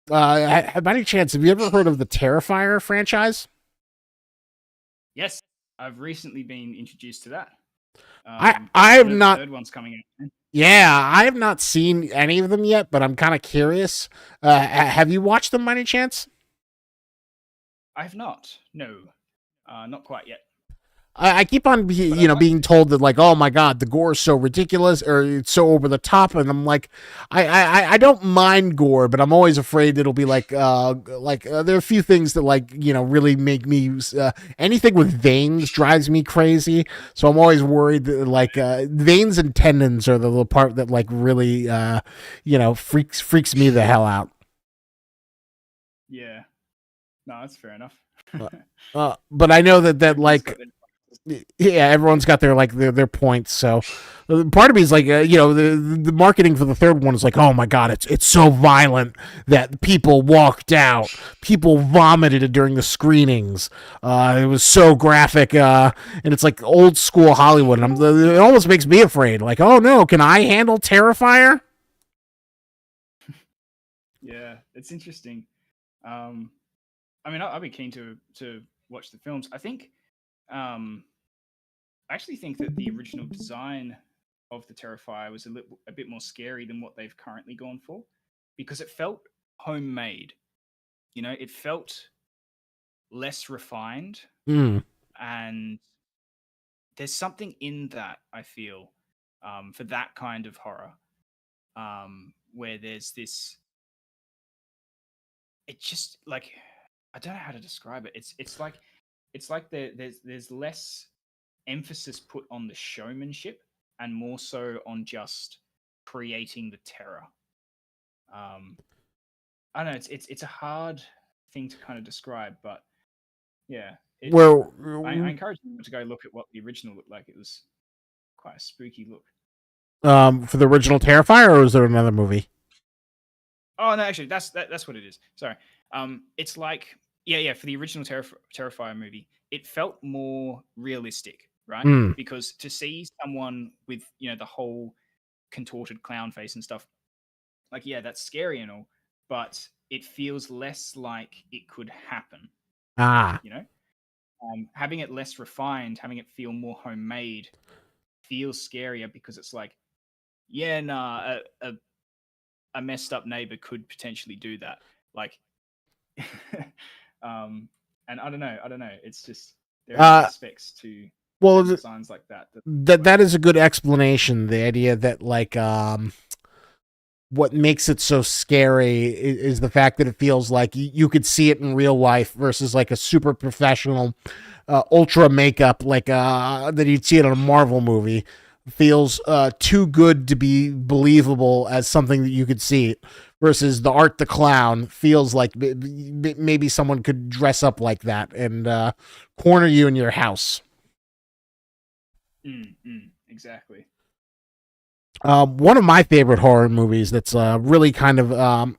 By any chance, have you ever heard of the Terrifier franchise?
Yes, I've recently been introduced to that.
I have not.
Third one's coming out.
Yeah, I have not seen any of them yet, but I'm kind of curious. Have you watched them by any chance?
I have not. No, not quite yet.
I keep on, being told that like, oh my god, the gore is so ridiculous or it's so over the top, and I'm like, I don't mind gore, but I'm always afraid it'll be like, there are a few things that like, really make me, anything with veins drives me crazy, so I'm always worried that like, veins and tendons are the part that like really, freaks me the hell out.
Yeah, no, that's fair enough.
But I know that like. Yeah, everyone's got their points. So part of me is like, the marketing for the third one is like, oh my god, it's so violent that people walked out, people vomited during the screenings. It was so graphic, and it's like old school Hollywood. And it almost makes me afraid. Like, oh no, can I handle Terrifier?
Yeah, it's interesting. I mean, I'll be keen to watch the films. I actually think that the original design of the Terrifier was a bit more scary than what they've currently gone for, because it felt homemade. It felt less refined,
Mm.
and there's something in that, I feel, for that kind of horror, where there's this. It just like, I don't know how to describe it. It's like there's less emphasis put on the showmanship and more so on just creating the terror. I don't know. It's a hard thing to kind of describe, but yeah.
Well,
I encourage people to go look at what the original looked like. It was quite a spooky look.
for the original Terrifier, or is there another movie?
Oh no, actually, that's what it is. Sorry. It's like, yeah. For the original Terrifier movie, it felt more realistic, right?
Mm.
Because to see someone with the whole contorted clown face and stuff, like, yeah, that's scary and all, but it feels less like it could happen.
Ah.
Having it less refined, having it feel more homemade, feels scarier because it's like, yeah, nah, a messed up neighbor could potentially do that. Like, and I don't know. It's just there are aspects to designs like that.
That is a good explanation. The idea that like what makes it so scary is the fact that it feels like you could see it in real life versus like a super professional ultra makeup like that you'd see it in a Marvel movie. Feels too good to be believable as something that you could see, versus the Art the Clown feels like maybe someone could dress up like that and corner you in your house.
Exactly.
One of my favorite horror movies that's really kind of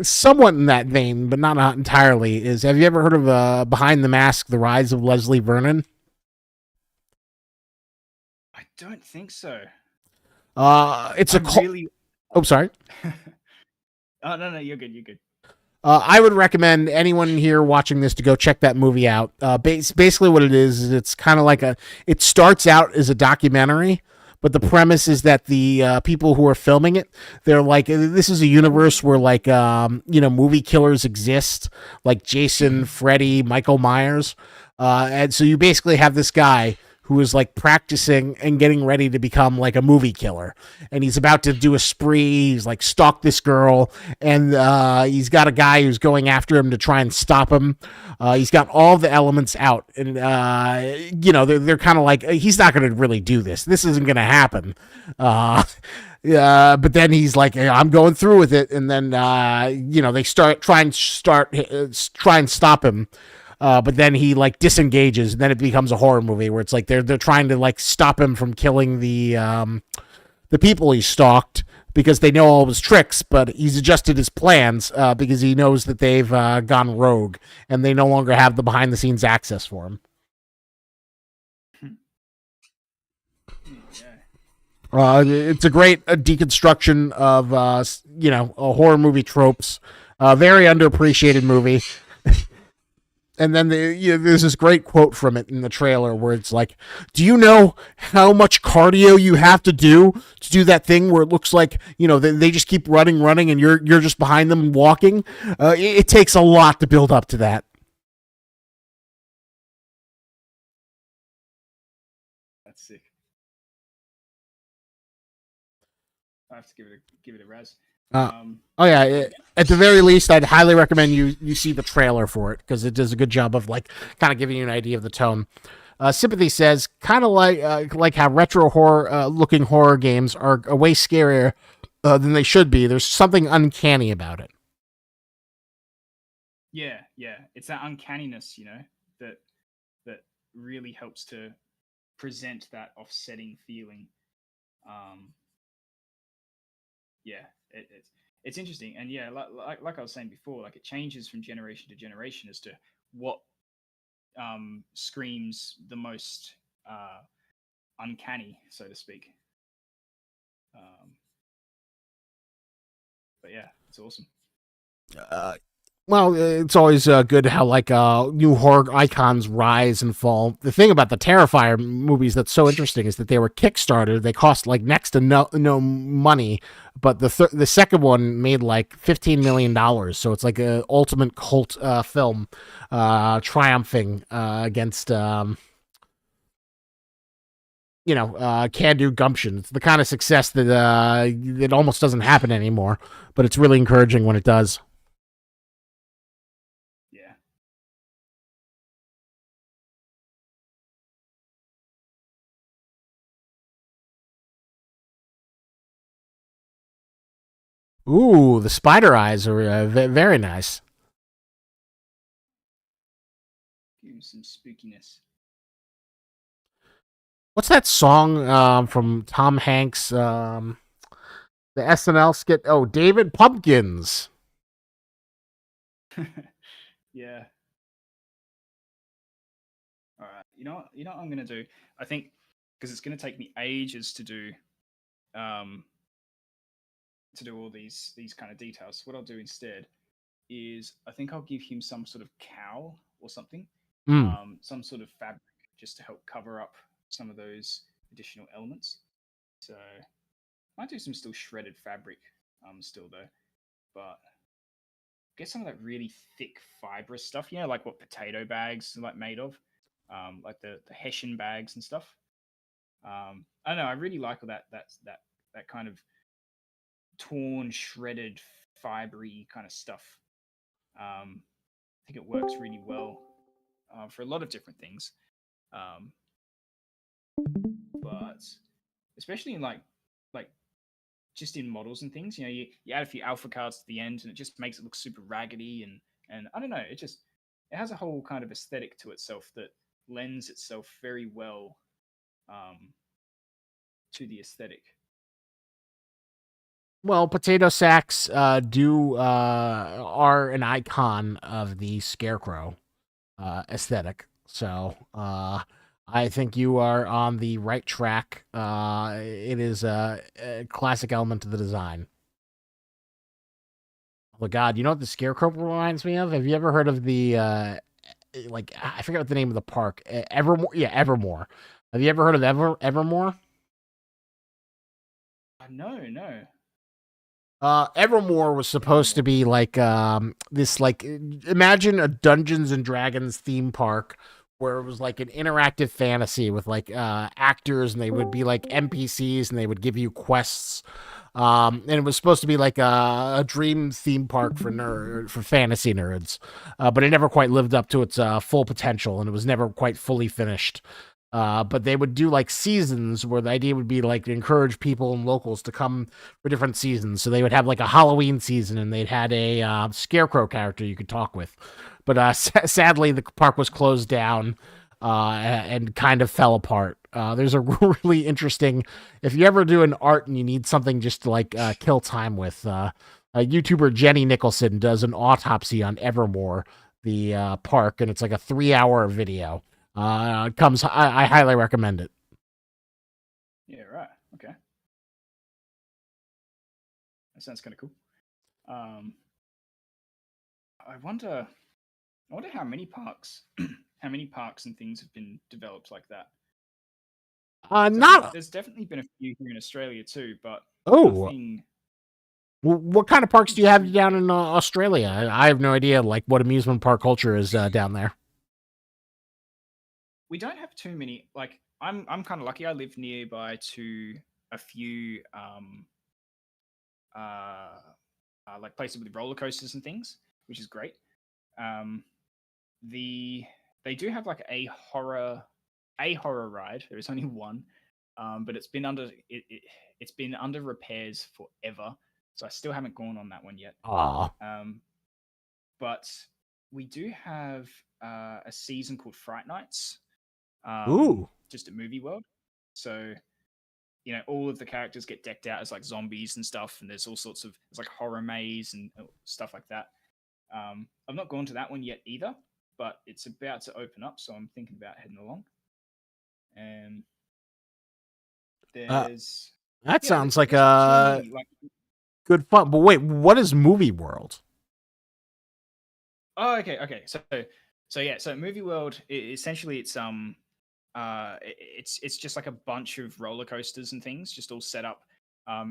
somewhat in that vein, but not entirely, is, have you ever heard of Behind the Mask, The Rise of Leslie Vernon?
I don't think so.
It's
really.
Oh, sorry.
Oh no, you're good.
I would recommend anyone here watching this to go check that movie out. Basically, what it is it's kind of like it starts out as a documentary, but the premise is that the people who are filming it, they're like, this is a universe where like, movie killers exist, like Jason, Freddy, Michael Myers. And so you basically have this guy who is like practicing and getting ready to become like a movie killer. And he's about to do a spree. He's like stalked this girl, and he's got a guy who's going after him to try and stop him. He's got all the elements out, and they're kind of like, he's not going to really do this. This isn't going to happen. But then he's like, hey, I'm going through with it, and then they try and stop him. But then he like disengages, and then it becomes a horror movie where it's like they're trying to like stop him from killing the people he stalked because they know all of his tricks, but he's adjusted his plans because he knows that they've gone rogue and they no longer have the behind the scenes access for him. It's a great deconstruction of horror movie tropes. Very underappreciated movie. And then there's this great quote from it in the trailer where it's like, do you know how much cardio you have to do that thing where it looks like, they just keep running, and you're just behind them walking? It takes a lot to build up to that.
That's sick. I have to give it a raz.
At the very least, I'd highly recommend you see the trailer for it because it does a good job of like kind of giving you an idea of the tone. Sympathy says kind of like how retro horror looking horror games are way scarier than they should be. There's something uncanny about it.
Yeah, it's that uncanniness, that really helps to present that offsetting feeling. It's interesting, and like I was saying before, like it changes from generation to generation as to what screams the most uncanny, so to speak. But yeah, it's awesome.
Well, it's always good how like new horror icons rise and fall. The thing about the Terrifier movies that's so interesting is that they were Kickstarter. They cost like next to no money, but the second one made like $15 million. So it's like a ultimate cult film triumphing against can do gumption. It's the kind of success that it almost doesn't happen anymore, but it's really encouraging when it does. Ooh, the spider eyes are very nice.
Give him some spookiness.
What's that song from Tom Hanks? The SNL skit. Oh, David Pumpkins.
Yeah. All right. You know what I'm gonna do? I think because it's gonna take me ages to do all these kind of details. What I'll do instead is I think I'll give him some sort of cowl or something, some sort of fabric just to help cover up some of those additional elements. So I might do some still shredded fabric, still though, but get some of that really thick fibrous stuff, like what potato bags are like made of, like the Hessian bags and stuff. I don't know. I really like all that kind of torn, shredded, fibery kind of stuff. I think it works really well for a lot of different things, but especially in like just in models and things. You add a few alpha cards to the end, and it just makes it look super raggedy, and I don't know. It has a whole kind of aesthetic to itself that lends itself very well to the aesthetic.
Well, potato sacks are an icon of the scarecrow aesthetic. So I think you are on the right track. It is a classic element of the design. Oh God, you know what the Scarecrow reminds me of? Have you ever heard of the I forget what the name of the park? Evermore. Yeah, Evermore. Have you ever heard of Evermore?
No.
Evermore was supposed to
Evermore.
be like this like imagine a Dungeons and Dragons theme park where it was like an interactive fantasy with like actors and they would be like NPCs and they would give you quests. And it was supposed to be like a dream theme park for fantasy nerds, but it never quite lived up to its full potential and it was never quite fully finished. But they would do like seasons where the idea would be like to encourage people and locals to come for different seasons. So they would have like a Halloween season and they'd had a scarecrow character you could talk with. But sadly, the park was closed down and kind of fell apart. There's a really interesting, if you ever do an art and you need something just to like kill time with, a YouTuber Jenny Nicholson does an autopsy on Evermore, the park, and it's like a 3-hour video. I highly recommend it.
Yeah, right. Okay. That sounds kind of cool. I wonder how many parks, how many parks and things have been developed like that.
Not.
There's definitely been a few here in Australia too, but
nothing. What kind of parks do you have down in Australia? I have no idea, like what amusement park culture is down there.
We don't have too many. Like I'm kind of lucky. I live nearby to a few like places with roller coasters and things, which is great. They do have like a horror ride. There is only one, but it's been under repairs forever, so I still haven't gone on that one yet. But we do have a season called Fright Nights. Just at Movie World. So, you know, all of the characters get decked out as like zombies and stuff, and there's all sorts of like horror maze and stuff like that. I've not gone to that one yet either, but it's about to open up, so I'm thinking about heading along. And there's
sounds like a good fun. But wait, what is Movie World?
Oh, okay. So Movie World, essentially it's just like a bunch of roller coasters and things just all set up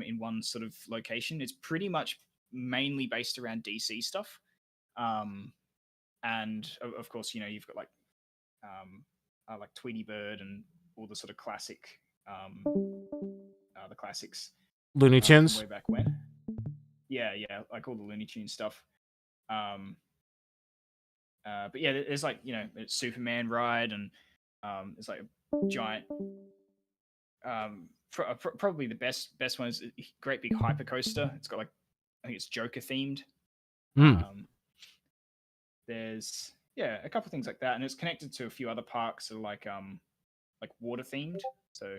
in one sort of location. It's pretty much mainly based around DC stuff. And of course, you know, you've got like Tweety Bird and all the sort of classic the classics.
Looney Tunes?
Way back when. Yeah, like all the Looney Tunes stuff. But yeah, there's like, you know, it's Superman ride and it's like a giant probably the best one is a great big hyper coaster. It's got like, I think it's Joker themed. There's a couple of things like that, and it's connected to a few other parks that are like water themed. So,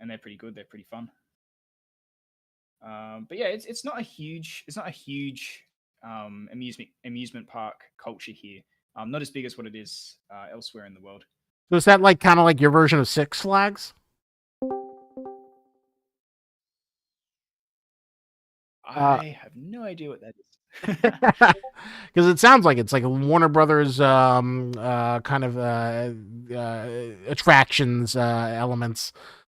and they're pretty good. They're pretty fun. But yeah, it's not a huge amusement park culture here. Not as big as what it is elsewhere in the world.
So is that like kind of like your version of Six Flags?
I have no idea what that is.
Because it sounds like it's like a Warner Brothers kind of attractions elements,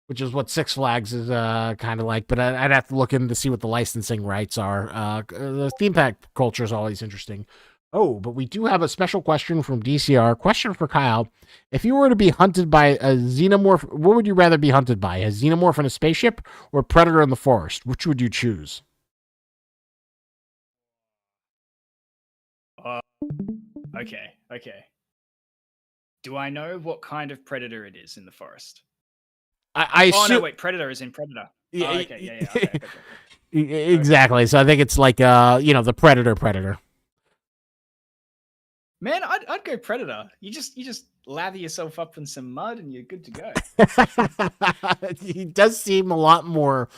which is what Six Flags is kind of like. But I'd have to look in to see what the licensing rights are. The theme park culture is always interesting. Oh, but we do have a special question from DCR. Question for Kyle. If you were to be hunted by a xenomorph, what would you rather be hunted by? A xenomorph in a spaceship or a predator in the forest? Which would you choose?
Okay. Do I know what kind of predator it is in the forest?
I assume...
no, wait, predator is in predator. Yeah, okay. Okay.
Exactly. So I think it's like the predator.
Man, I'd go predator. You just lather yourself up in some mud and you're good to go.
He does seem a lot more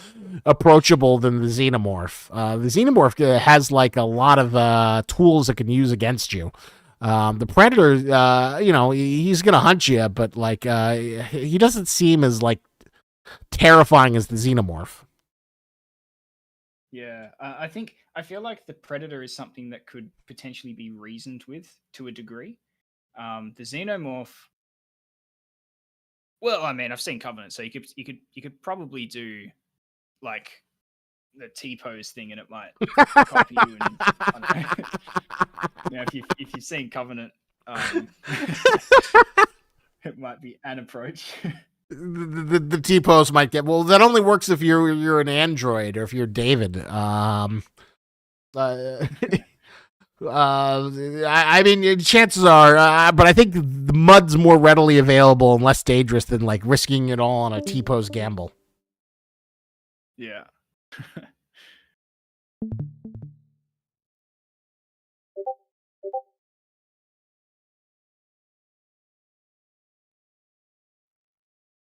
approachable than the xenomorph. The xenomorph has like a lot of tools it can use against you. The predator, he's gonna hunt you, but like he doesn't seem as like terrifying as the xenomorph.
Yeah, I feel like the Predator is something that could potentially be reasoned with to a degree. The Xenomorph, well, I mean, I've seen Covenant, so you could probably do like the T pose thing, and it might copy you. And I don't know, if you've seen Covenant, it might be an approach.
The T pose might get, well. That only works if you're an android or if you're David. Uh, I mean, chances are, but I think the mud's more readily available and less dangerous than like risking it all on a T pose gamble.
Yeah.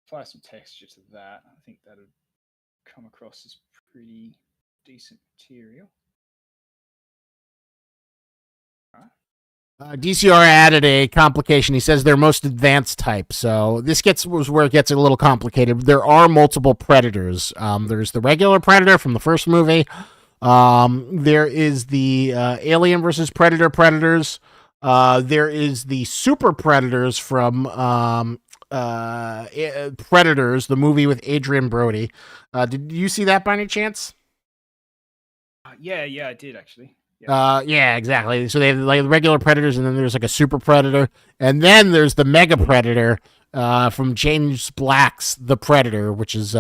Apply some texture to that. I think that would come across as pretty decent material. All right.
DCR added a complication. He says they're most advanced type, so this was where it gets a little complicated. There are multiple predators. There's the regular predator from the first movie. There is the Alien versus Predators. There is the super predators from Predators, the movie with Adrian Brody. Did you see that by any chance?
Yeah, I did actually.
Yeah, exactly. So they have like regular predators, and then there's like a super predator, and then there's the mega predator from James Black's The Predator, which is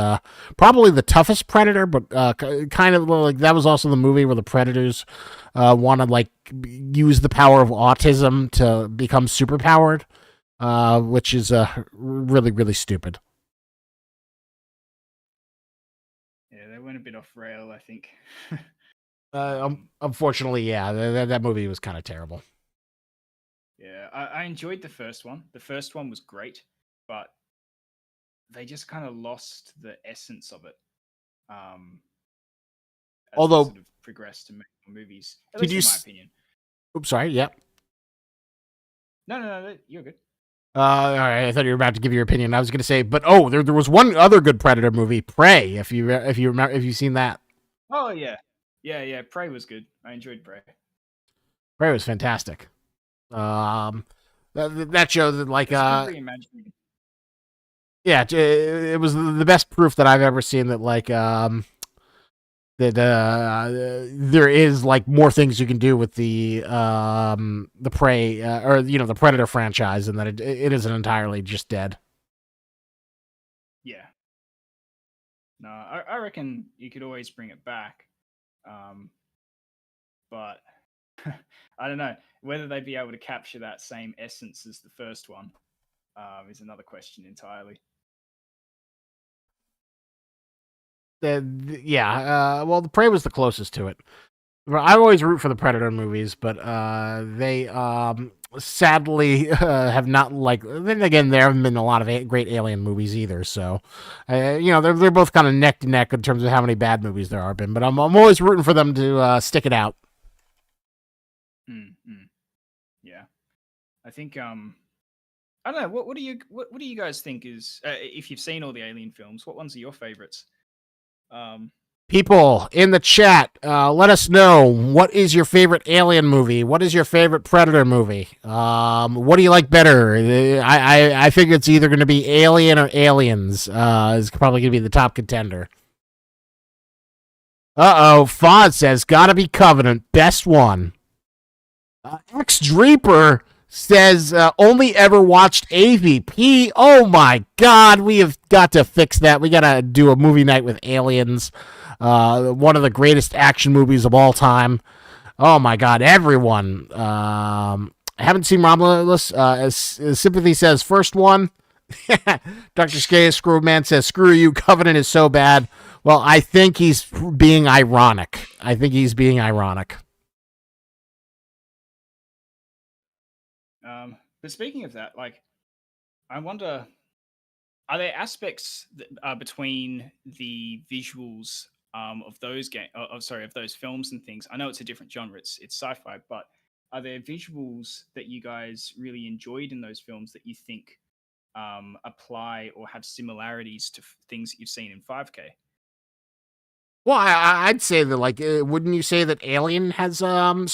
probably the toughest predator, but kind of like that was also the movie where the predators want to like use the power of autism to become superpowered, which is really really stupid.
Yeah, they went a bit off rail, I think.
Unfortunately, yeah, that movie was kind of terrible.
Yeah, I enjoyed the first one. The first one was great, but they just kind of lost the essence of it. As they
Although,
sort of progressed to make more movies, at
did
least
you?
in my opinion.
Oops, sorry. Yeah.
No, you're good.
All right, I thought you were about to give your opinion. I was going to say, but there was one other good Predator movie, Prey. If you remember, if you've seen that,
Oh yeah. Prey was good. I enjoyed Prey.
Prey was fantastic. That show that like
It's a good reimagining.
yeah, it was the best proof that I've ever seen that like that there is like more things you can do with the Prey or the Predator franchise, and that it isn't entirely just dead.
Yeah. No, I reckon you could always bring it back. But I don't know whether they'd be able to capture that same essence as the first one. Is another question entirely.
Yeah, well, the Prey was the closest to it. I always root for the Predator movies, but they sadly have not like. Then again, there haven't been a lot of great Alien movies either. So, they're both kind of neck to neck in terms of how many bad movies there are been. But I'm always rooting for them to stick it out.
Yeah, I think I don't know. What do you guys think is if you've seen all the Alien films? What ones are your favorites?
People in the chat, let us know, what is your favorite Alien movie? What is your favorite Predator movie? What do you like better? I think it's either going to be Alien or Aliens. Is probably going to be the top contender. Fod says, gotta be Covenant, best one. X Dreeper says, only ever watched AVP. Oh my god, we have got to fix that. We gotta do a movie night with Aliens. One of the greatest action movies of all time. Oh my god, everyone. I haven't seen Romulus. As Sympathy says, first one. Dr. Skaya Screwman says, screw you, Covenant is so bad. Well, I think he's being ironic.
But speaking of that, like, I wonder, are there aspects between the visuals of those of those films and things? I know it's a different genre; it's sci-fi, but are there visuals that you guys really enjoyed in those films that you think apply or have similarities to things that you've seen in 5K?
Well, I'd say that, like, wouldn't you say that Alien has some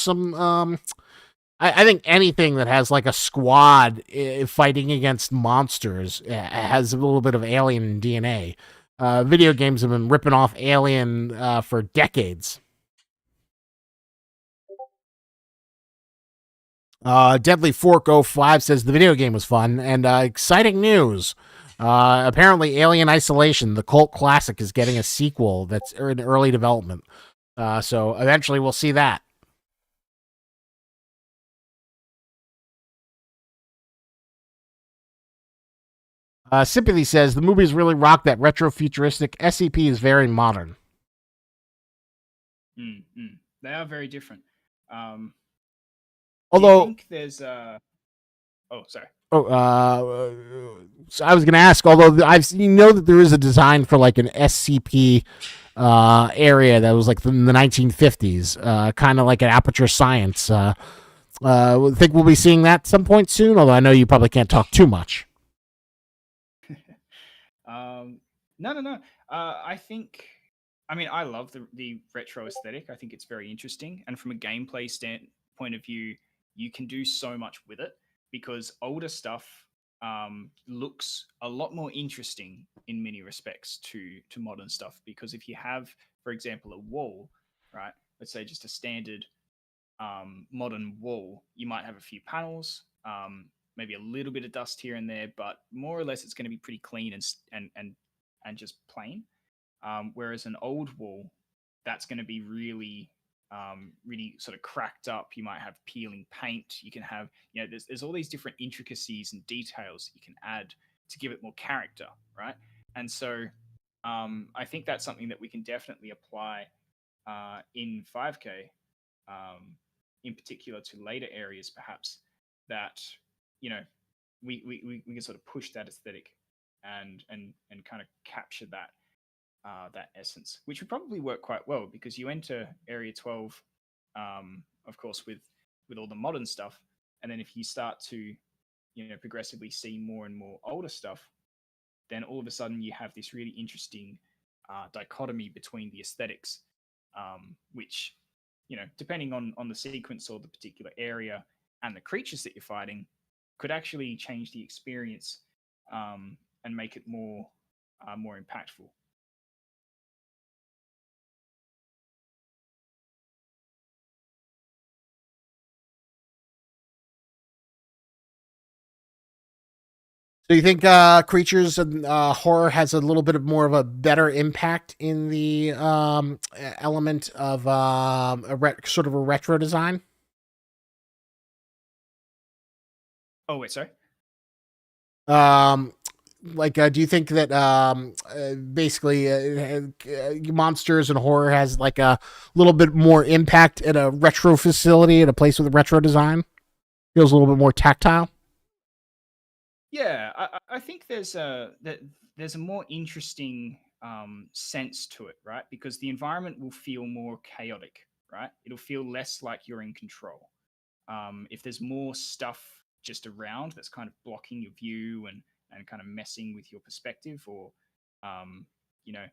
I think anything that has like a squad fighting against monsters has a little bit of Alien DNA. Video games have been ripping off Alien for decades. Deadly Fork oh 05 says the video game was fun and exciting news. Apparently, Alien Isolation, the cult classic, is getting a sequel that's in early development. So eventually, we'll see that. Sympathy says the movies really rock that retro futuristic. SCP is very modern.
They are very different. Do you
Although,
think there's oh, sorry.
So I was going to ask. Although that there is a design for like an SCP area that was like in the 1950s, kind of like an Aperture Science. Think we'll be seeing that some point soon. Although I know you probably can't talk too much.
No. I think. I mean, I love the retro aesthetic. I think it's very interesting, and from a gameplay point of view, you can do so much with it because older stuff looks a lot more interesting in many respects to modern stuff. Because if you have, for example, a wall, right? Let's say just a standard modern wall, you might have a few panels, maybe a little bit of dust here and there, but more or less it's going to be pretty clean and just plain. Whereas an old wall, that's going to be really sort of cracked up. You might have peeling paint. You can have, there's all these different intricacies and details you can add to give it more character, right? And so I think that's something that we can definitely apply in 5K, in particular to later areas, perhaps that we can sort of push that aesthetic and kind of capture that essence, which would probably work quite well because you enter Area 12, of course, with all the modern stuff, and then if you start to progressively see more and more older stuff, then all of a sudden you have this really interesting dichotomy between the aesthetics, which depending on the sequence or the particular area and the creatures that you're fighting, could actually change the experience and make it more impactful.
So you think creatures and horror has a little bit of more of a better impact in the element of sort of a retro design?
Oh wait, sorry.
Do you think that basically monsters and horror has like a little bit more impact at a retro facility, at a place with a retro design? Feels a little bit more tactile.
Yeah, I think there's a more interesting sense to it, right? Because the environment will feel more chaotic, right? It'll feel less like you're in control. If there's more stuff just around that's kind of blocking your view and kind of messing with your perspective, or you know,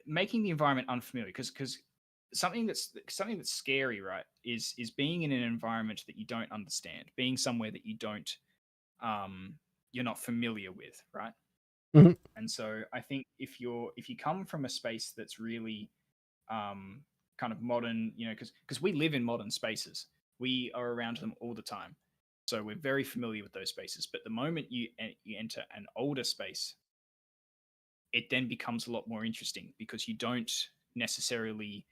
making the environment unfamiliar, because something that's scary, right, is being in an environment that you don't understand, being somewhere that you're not familiar with, right?
Mm-hmm.
And so I think if you come from a space that's really kind of modern, because we live in modern spaces, we are around them all the time, so we're very familiar with those spaces. But the moment you enter an older space, it then becomes a lot more interesting because you don't necessarily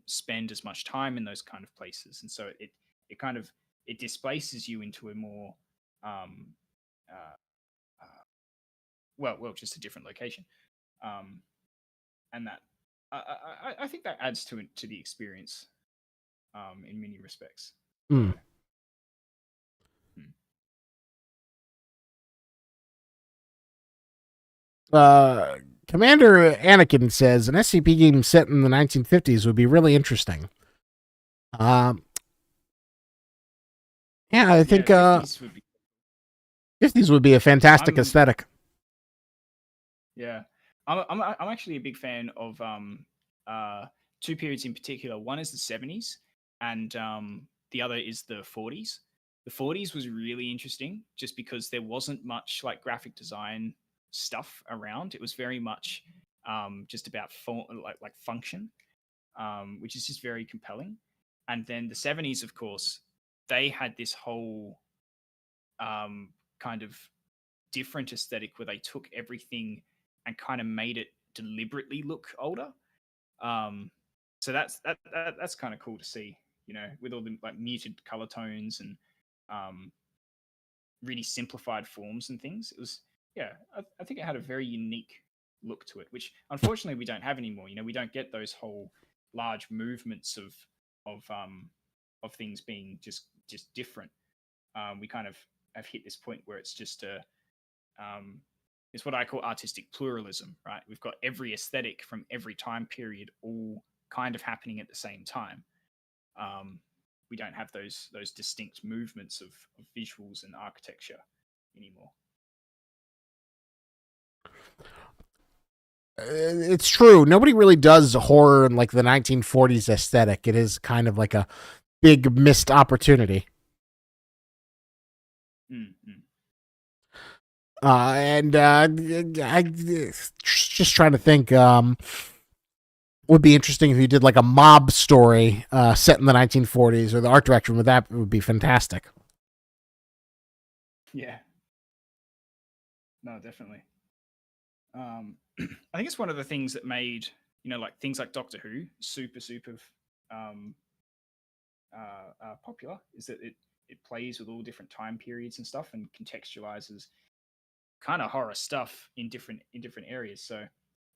spend as much time in those kind of places, and so it kind of it displaces you into a more um, uh, just a different location, and that I think that adds to the experience in many respects. So,
Mm.
hmm.
Commander Anakin says an SCP game set in the 1950s would be really interesting. Yeah, I think
50s would be
50s would be a fantastic
I'm
aesthetic.
yeah. I'm actually a big fan of two periods in particular. One is the 70s, and the other is the 40s. The 40s was really interesting just because there wasn't much like graphic design stuff around. It was very much just about like function, which is just very compelling. And then the 70s, of course, they had this whole kind of different aesthetic where they took everything and kind of made it deliberately look older. Um, so that's kind of cool to see, with all the like muted color tones and um, really simplified forms and things. It was, yeah, I think it had a very unique look to it, which unfortunately we don't have anymore. We don't get those whole large movements of things being just different. We kind of have hit this point where it's just it's what I call artistic pluralism, right? We've got every aesthetic from every time period all kind of happening at the same time. We don't have those distinct movements of visuals and architecture anymore.
It's true. Nobody really does horror in like the 1940s aesthetic. It is kind of like a big missed opportunity.
Mm-hmm.
And I just trying to think. Would be interesting if you did like a mob story set in the 1940s, or the art direction with that would be fantastic.
Yeah. No, definitely. I think it's one of the things that made like things like Doctor Who super popular is that it plays with all different time periods and stuff and contextualizes kind of horror stuff in different areas. So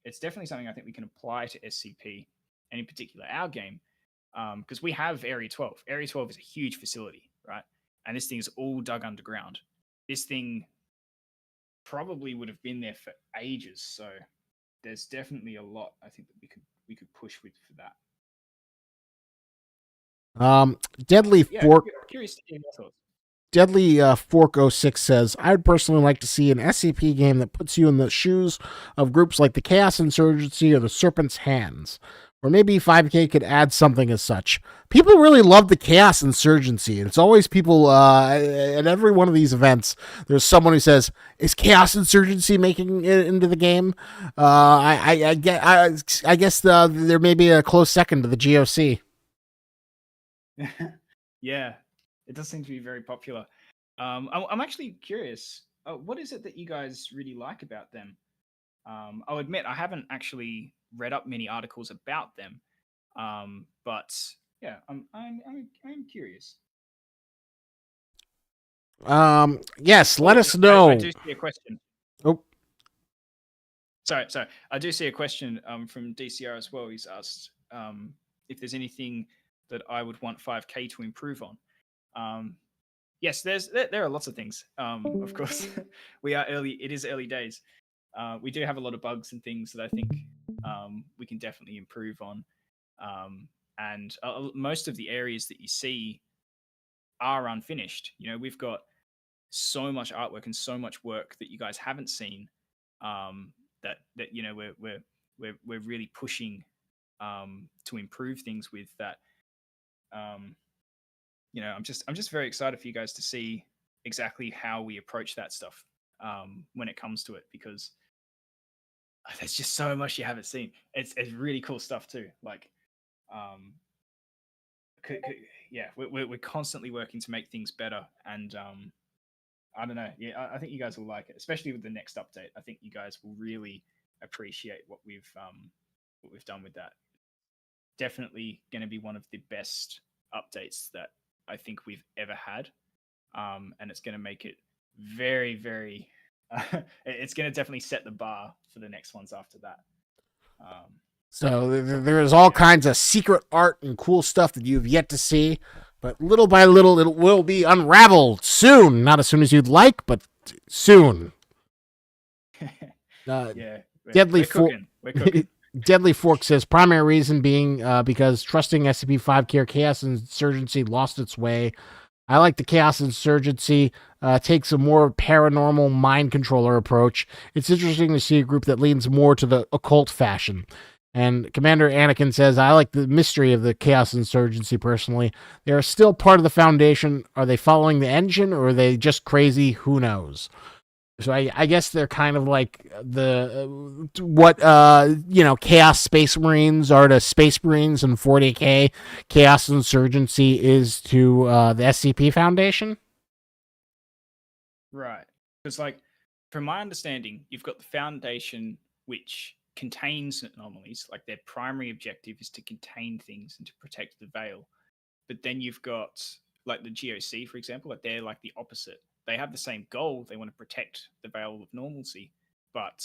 it's definitely something I think we can apply to SCP, and in particular our game, because we have Area 12. Area 12 is a huge facility, right? And this thing is all dug underground. This thing probably would have been there for ages. So there's definitely a lot I think that we could push with for
that. Deadly Fork.
Curious to hear your thoughts.
Deadly Fork 06 says, I'd personally like to see an SCP game that puts you in the shoes of groups like the Chaos Insurgency or the Serpent's Hands. Or maybe 5K could add something as such. People really love the Chaos Insurgency. It's always people, at every one of these events, there's someone who says, is Chaos Insurgency making it into the game? I guess there may be a close second to the GOC.
Yeah. It does seem to be very popular. I'm actually curious. What is it that you guys really like about them? I'll admit I haven't actually read up many articles about them, but yeah, I'm curious.
Yes, let us know.
I do see a question.
Oh,
sorry. I do see a question from DCR as well. He's asked if there's anything that I would want 5K to improve on. Yes, there are lots of things. Of course, we are early. It is early days. We do have a lot of bugs and things that I think we can definitely improve on. And most of the areas that you see are unfinished. We've got so much artwork and so much work that you guys haven't seen. That we're really pushing to improve things with that. I'm just very excited for you guys to see exactly how we approach that stuff when it comes to it, because there's just so much you haven't seen. It's really cool stuff too. Like, yeah, we're constantly working to make things better, and I don't know. Yeah, I think you guys will like it, especially with the next update. I think you guys will really appreciate what we've done with that. Definitely going to be one of the best updates that I think we've ever had, and it's going to make it very, very. It's going to definitely set the bar for the next ones after that.
So there's all kinds of secret art and cool stuff that you've yet to see, but little by little it will be unraveled soon. Not as soon as you'd like, but soon.
Yeah,
Deadly
Fork.
Deadly Fork says primary reason being because trusting SCP-5 Chaos Insurgency lost its way. I like the Chaos Insurgency. Takes a more paranormal mind controller approach. It's interesting to see a group that leans more to the occult fashion. And Commander Anakin says, I like the mystery of the Chaos Insurgency personally. They are still part of the Foundation. Are they following the engine or are they just crazy? Who knows? So I guess they're kind of like the what Chaos Space Marines are to Space Marines and 40K. Chaos Insurgency is to the SCP Foundation.
Right. Because, like, from my understanding, you've got the Foundation, which contains anomalies. Like, their primary objective is to contain things and to protect the Veil. But then you've got, like, the GOC, for example, like, they're like the opposite. They have the same goal. They want to protect the Veil of Normalcy, but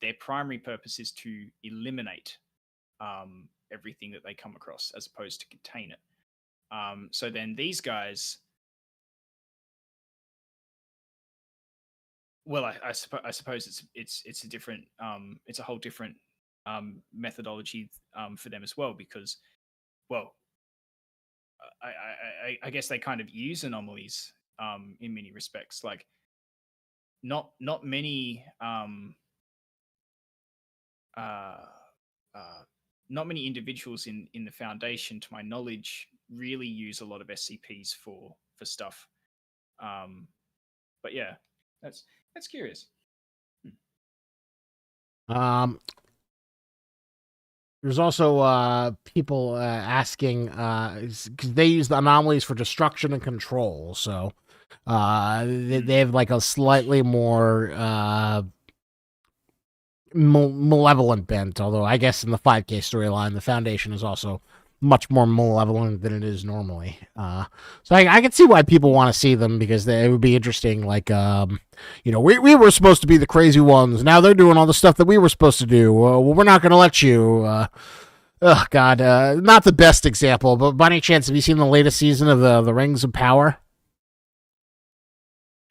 their primary purpose is to eliminate everything that they come across as opposed to contain it. So then these guys, well, I suppose it's a different it's a whole different methodology for them as well because, well, I guess they kind of use anomalies in many respects. Like not many uh, uh, not many individuals in the foundation, to my knowledge, really use a lot of SCPs for stuff. Um, but yeah, that's curious.
Um, there's also people asking because they use the anomalies for destruction and control. So they have like a slightly more malevolent bent. Although I guess in the 5K storyline, the Foundation is also much more malevolent than it is normally. So I can see why people want to see them because it would be interesting. Like, we were supposed to be the crazy ones. Now they're doing all the stuff that we were supposed to do. Well, we're not going to let you. Oh God, not the best example, but by any chance, have you seen the latest season of the Rings of Power?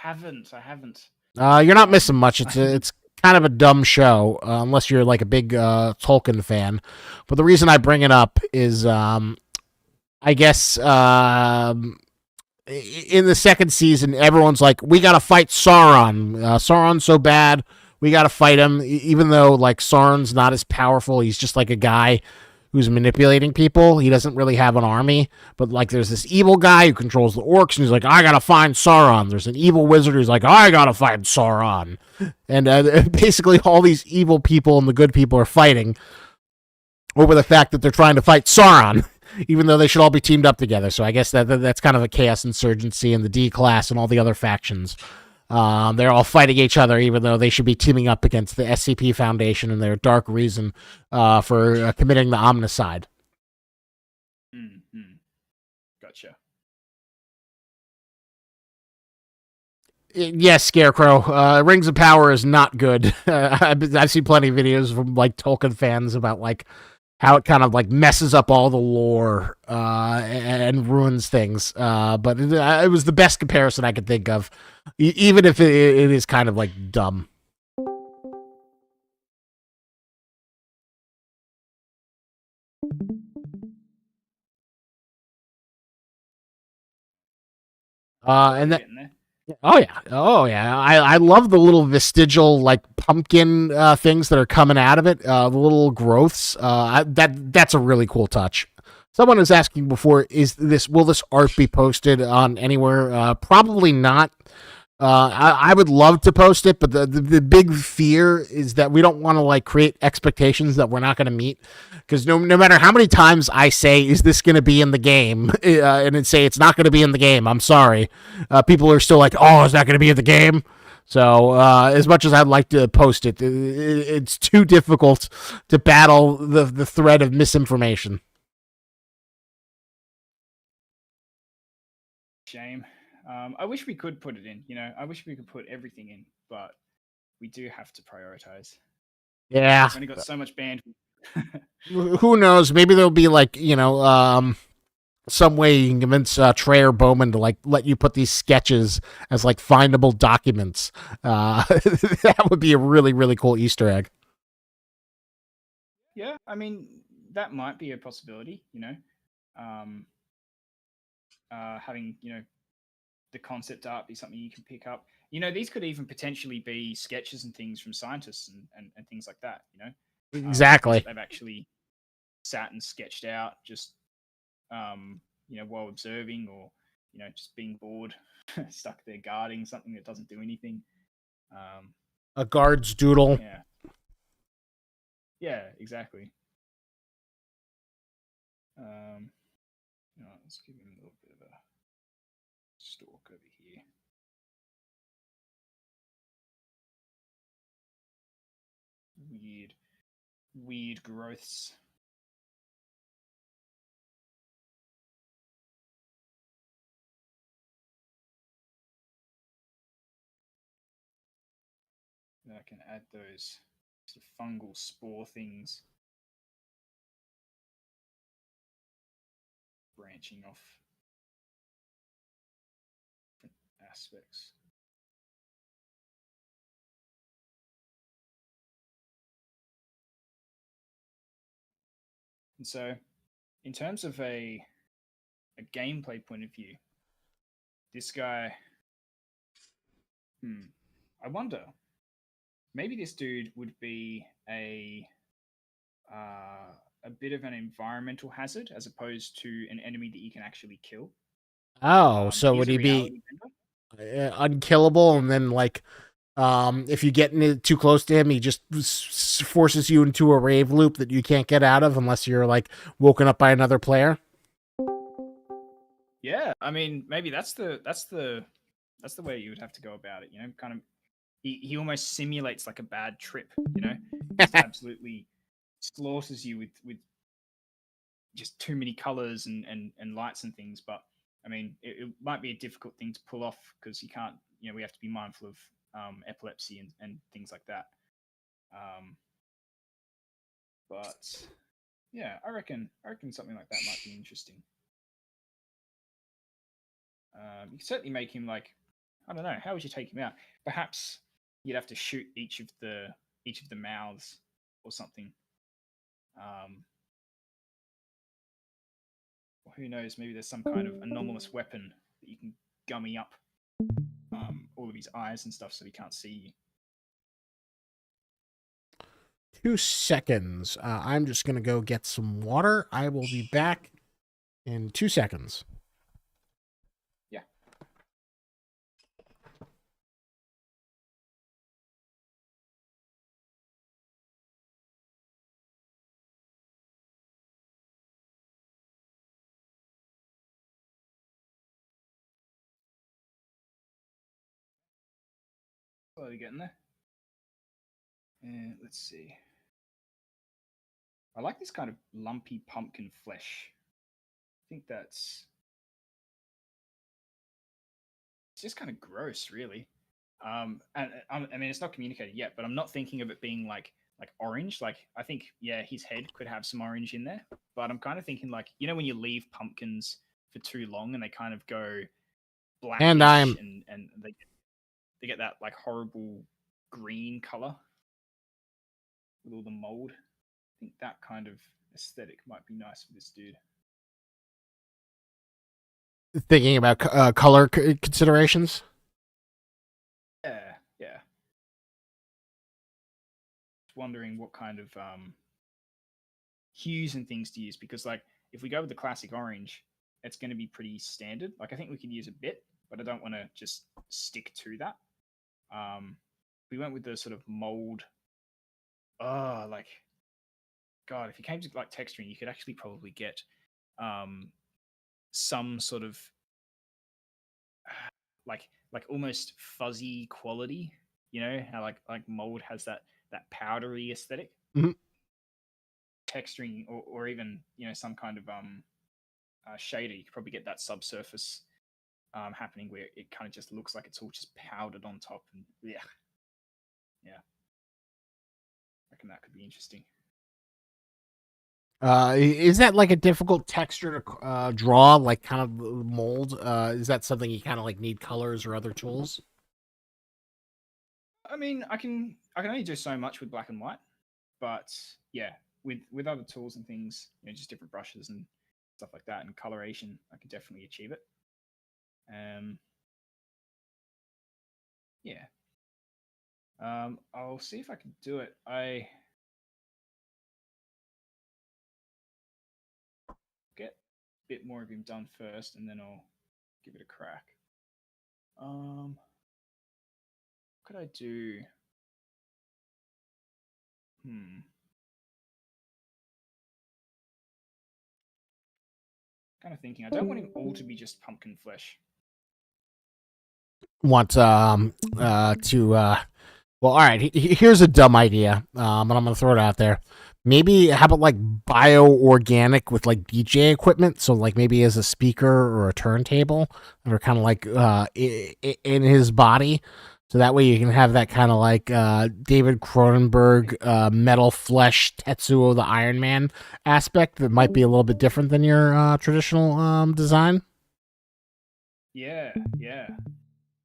I haven't.
You're not missing much. It's kind of a dumb show, unless you're like a big Tolkien fan. But the reason I bring it up is, I guess, in the second season, everyone's like, "We gotta fight Sauron. Sauron's so bad, we gotta fight him." Even though like Sauron's not as powerful, he's just like a guy who's manipulating people. He doesn't really have an army, but like there's this evil guy who controls the orcs, and he's like, I gotta find Sauron. There's an evil wizard who's like, I gotta find Sauron. And basically, all these evil people and the good people are fighting over the fact that they're trying to fight Sauron, even though they should all be teamed up together. So I guess that's kind of a chaos insurgency and the D class and all the other factions. They're all fighting each other, even though they should be teaming up against the SCP Foundation and their dark reason for committing the omnicide.
Mm-hmm. Gotcha.
Yes, Scarecrow. Rings of Power is not good. I've seen plenty of videos from like Tolkien fans about like how it kind of like messes up all the lore and ruins things. But it was the best comparison I could think of, even if it is kind of like dumb. And that. Oh yeah. I love the little vestigial like pumpkin things that are coming out of it. The little growths. That's a really cool touch. Someone is asking before: will this art be posted on anywhere? Probably not. I would love to post it, but the big fear is that we don't want to like create expectations that we're not going to meet. Because no matter how many times I say, "Is this going to be in the game?" And then say it's not going to be in the game, I'm sorry. People are still like, "Oh, is that going to be in the game?" So as much as I'd like to post it, it's too difficult to battle the threat of misinformation.
Shame. I wish we could put it in. I wish we could put everything in, but we do have to prioritize.
Yeah.
We've only got so much bandwidth.
Who knows? Maybe there'll be like some way you can convince Trey or Bowman to like let you put these sketches as like findable documents. That would be a really really cool Easter egg.
Yeah, I mean that might be a possibility. Um, having the concept art be something you can pick up. These could even potentially be sketches and things from scientists and things like that. Things that
Exactly.
they've actually sat and sketched out just while observing, or just being bored, stuck there guarding something that doesn't do anything.
A guard's doodle.
Yeah, yeah, exactly. Um, let's give him a little bit of a stalk over here. Weird, weird growths. And I can add those sort of fungal spore things branching off different aspects. And so, in terms of a gameplay point of view, this guy, I wonder, maybe this dude would be a bit of an environmental hazard as opposed to an enemy that you can actually kill.
Oh, so
He is
would
a
he be
reality bender.
unkillable? And then, like, if you get too close to him, he just forces you into a rave loop that you can't get out of unless you're like woken up by another player.
Yeah, I mean, maybe that's the way you would have to go about it. Kind of, he almost simulates like a bad trip. Just absolutely slaughters you with just too many colors and lights and things. But I mean, it might be a difficult thing to pull off because you can't. We have to be mindful of epilepsy and things like that. Um, but yeah, I reckon something like that might be interesting. You could certainly make him like, I don't know, how would you take him out? Perhaps you'd have to shoot each of the mouths or something. Um, or who knows? Maybe there's some kind of anomalous weapon that you can gummy up all of his eyes and stuff so he can't see you.
2 seconds. I'm just gonna go get some water. I will be back in 2 seconds.
Yeah. Slowly getting there. And let's see. I like this kind of lumpy pumpkin flesh. I think it's just kind of gross, really. I mean, it's not communicated yet, but I'm not thinking of it being like orange. Like, I think, yeah, his head could have some orange in there, but I'm kind of thinking like, when you leave pumpkins for too long and they kind of go
And
blackish
I'm
and they get that like horrible green color with all the mold. I think that kind of aesthetic might be nice for this dude.
thinking about color considerations.
Yeah, yeah. Just wondering what kind of hues and things to use, because like if we go with the classic orange, it's going to be pretty standard. Like I think we could use a bit, but I don't want to just stick to that. We went with the sort of mold. Oh, like God, if you came to like texturing, you could actually probably get um some sort of like almost fuzzy quality. How like mold has that powdery aesthetic.
Mhm.
Texturing or even some kind of shader, you could probably get that subsurface happening where it kind of just looks like it's all just powdered on top, and yeah, I reckon that could be interesting.
Is that like a difficult texture to draw, like kind of mold? Is that something you kind of like need colors or other tools?
I mean, I can only do so much with black and white, but yeah, with other tools and things, just different brushes and stuff like that, and coloration, I could definitely achieve it. Um, Yeah. I'll see if I can do it. I get a bit more of him done first, and then I'll give it a crack. What could I do? Hmm. Kind of thinking. I don't want him all to be just pumpkin flesh.
Want to well, all right. Here's a dumb idea, but I'm gonna throw it out there. Maybe how about like bio-organic with like DJ equipment? So like maybe as a speaker or a turntable that are kind of like in his body. So that way you can have that kind of like David Cronenberg metal flesh Tetsuo the Iron Man aspect that might be a little bit different than your traditional design.
Yeah, yeah,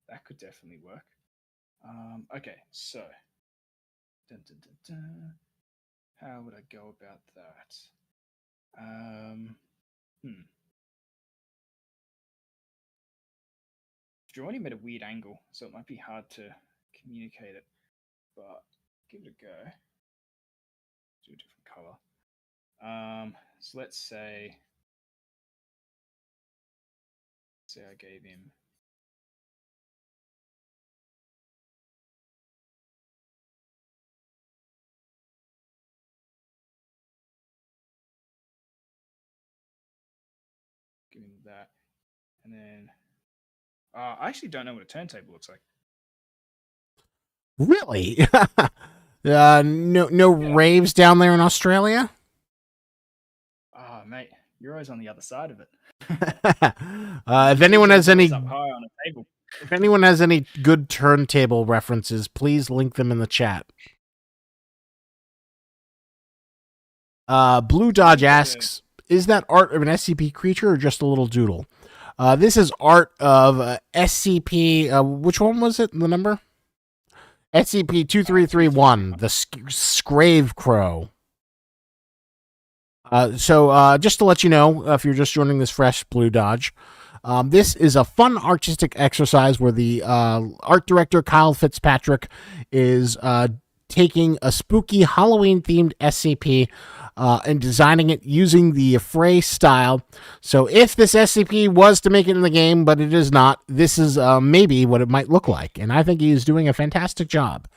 that could definitely work. Okay, so dun, dun, dun, dun. How would I go about that? Hmm. Drawing him at a weird angle, so it might be hard to communicate it. But give it a go. Do a different color. So let's say I gave him give him that, and then I actually don't know what a turntable looks like.
Really? No
Yeah.
raves down there in Australia.
Oh, mate, you're always on the other side of it.
If anyone has
always
any
up high on a table.
If anyone has any good turntable references, please link them in the chat. Blue Dodge asks, "Is that art of an SCP creature or just a little doodle?" This is art of SCP. Which one was it? The number? SCP-2331, the Scrave Crow. So just to let you know, if you're just joining this fresh, Blue Dodge, this is a fun artistic exercise where the art director, Kyle Fitzpatrick, is taking a spooky Halloween-themed SCP and designing it using the Fray style. So if this SCP was to make it in the game, but it is not, this is maybe what it might look like. And I think he's doing a fantastic job.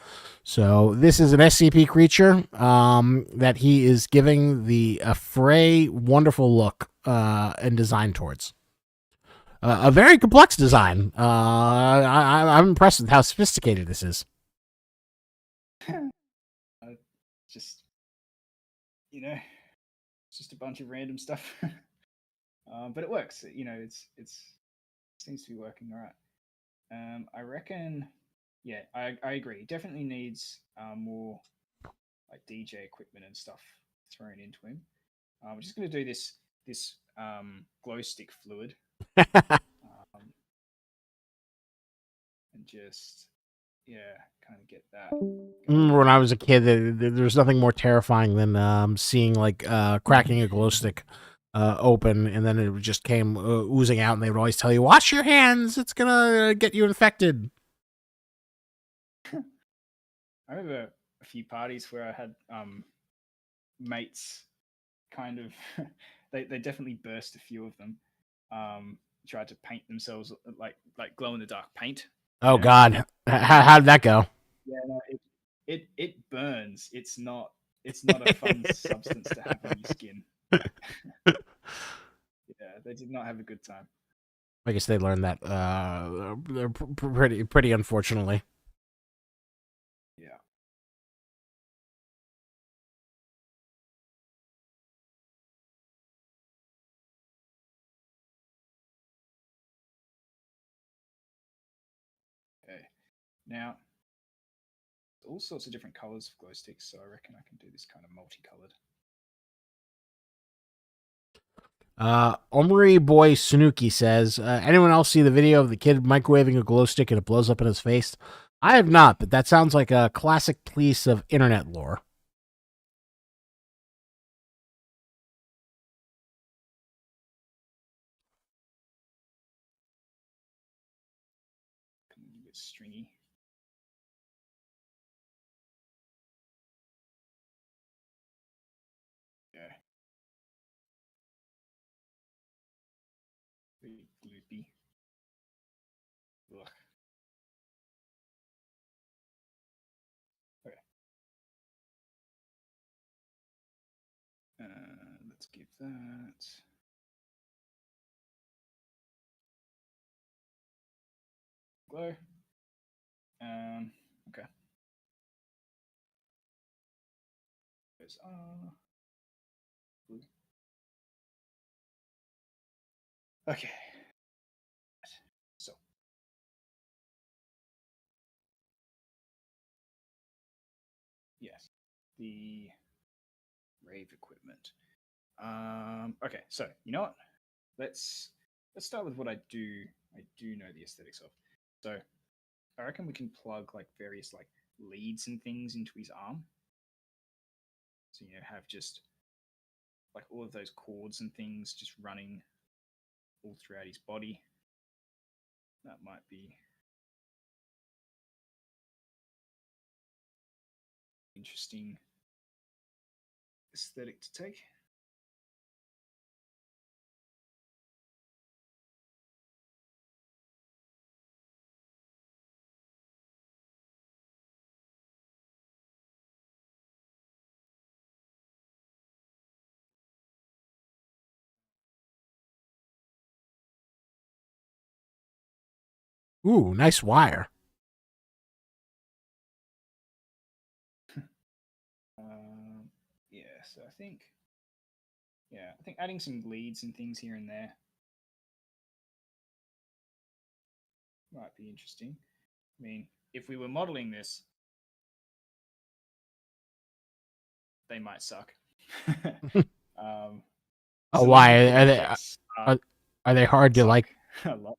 So this is an SCP creature that he is giving the Fray wonderful look and design towards. A very complex design. I'm impressed with how sophisticated this is.
Just it's just a bunch of random stuff, but it works. It's seems to be working all right. I reckon. Yeah, I agree. Definitely needs more like DJ equipment and stuff thrown into him. We're just gonna do this glow stick fluid um, and just kind of get that going.
When I was a kid, there was nothing more terrifying than seeing like cracking a glow stick open, and then it just came oozing out, and they would always tell you, "Wash your hands; it's gonna get you infected."
I remember a few parties where I had mates kind of they definitely burst a few of them. Tried to paint themselves like glow in the dark paint.
Oh God, how did that go?
Yeah, no, it burns. It's not a fun substance to have on your skin. Yeah, they did not have a good time.
I guess they learned that pretty unfortunately.
Yeah. Okay. Now, all sorts of different colors of glow sticks, so I reckon I can do this kind of multicolored.
Omri Boy Sunuki says, anyone else see the video of the kid microwaving a glow stick and it blows up in his face? I have not, but that sounds like a classic piece of internet lore.
A bit stringy. Pretty gloopy. Ugh. Okay. Let's give that. Glow. Okay. There's blue. Okay. So yes, the rave equipment. Okay, so you know what? Let's start with what I do know the aesthetics of. So I reckon we can plug like various like leads and things into his arm. So have just like all of those cords and things just running all throughout his body. That might be interesting aesthetic to take.
Ooh, nice wire.
Yeah, so I think adding some leads and things here and there might be interesting. I mean, if we were modeling this, they might suck. um,
Oh, why
cylindrical
are they
objects
are they hard to
suck
like?
a lot.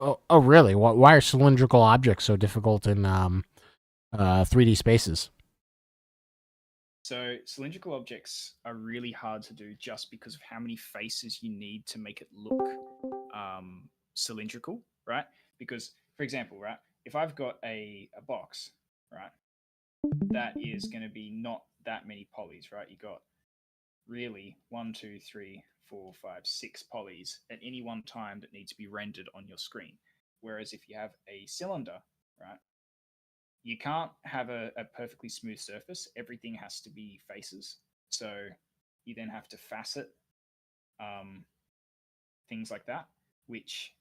Oh, really? Why are cylindrical objects so difficult in 3D spaces?
So cylindrical objects are really hard to do just because of how many faces you need to make it look cylindrical, right? Because, for example, right, if I've got a box, right, that is going to be not that many polys, right? You got really 1, 2, 3, 4, 5, 6 polys at any one time that need to be rendered on your screen. Whereas if you have a cylinder, right, you can't have a perfectly smooth surface. Everything has to be faces. So you then have to facet um, things like that, which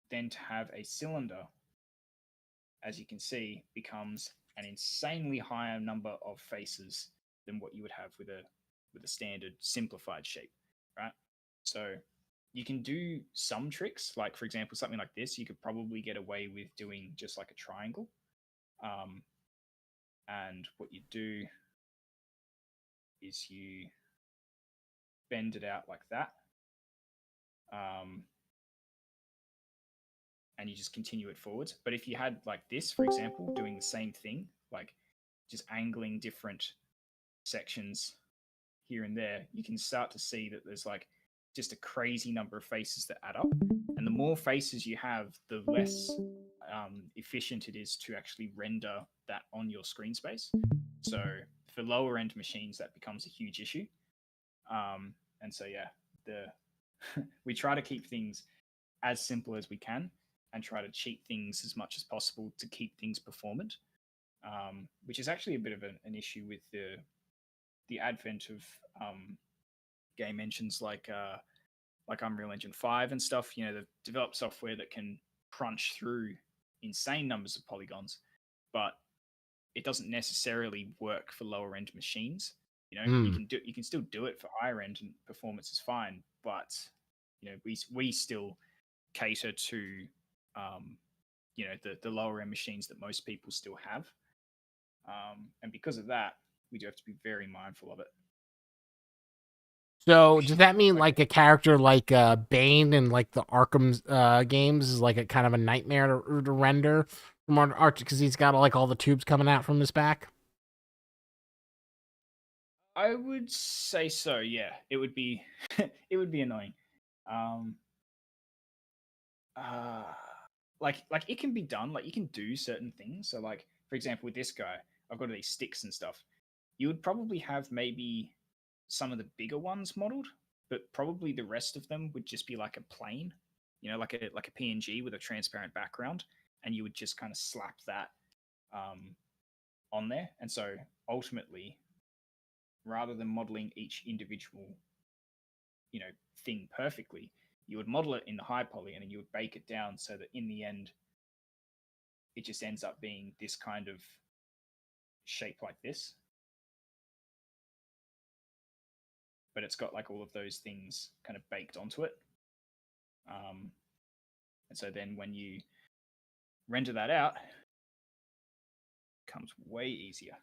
then to have a cylinder, as you can see, becomes an insanely higher number of faces than what you would have with a standard simplified shape, right? So you can do some tricks, like for example, something like this, you could probably get away with doing just like a triangle. Um, and what you do is you bend it out like that. Um, and you just continue it forwards. But if you had like this, for example, doing the same thing, like just angling different sections here and there, you can start to see that there's like just a crazy number of faces that add up. And the more faces you have, the less efficient it is to actually render that on your screen space. So for lower end machines, that becomes a huge issue. And so yeah, the we try to keep things as simple as we can and try to cheat things as much as possible to keep things performant, which is actually a bit of an issue with the advent of game engines like Unreal Engine 5 and stuff. They've developed software that can crunch through insane numbers of polygons, but it doesn't necessarily work for lower end machines.
Hmm.
You can still do it for higher end and performance is fine, but we still cater to the lower end machines that most people still have, and because of that, we do have to be very mindful of it.
So does that mean
Okay.
like a character like Bane in like the Arkham games is like a kind of a nightmare to render from art because he's got like all the tubes coming out from his back?
I would say so. Yeah, it would be it would be annoying. Um, uh, like it can be done. Like you can do certain things. So like for example, with this guy, I've got these sticks and stuff. You would probably have maybe some of the bigger ones modeled, but probably the rest of them would just be like a plane. like a PNG with a transparent background, and you would just kind of slap that on there. And so ultimately, rather than modeling each individual, thing perfectly, you would model it in the high poly and then you would bake it down so that in the end, it just ends up being this kind of shape like this. But it's got like all of those things kind of baked onto it. And so then when you render that out, it comes way easier.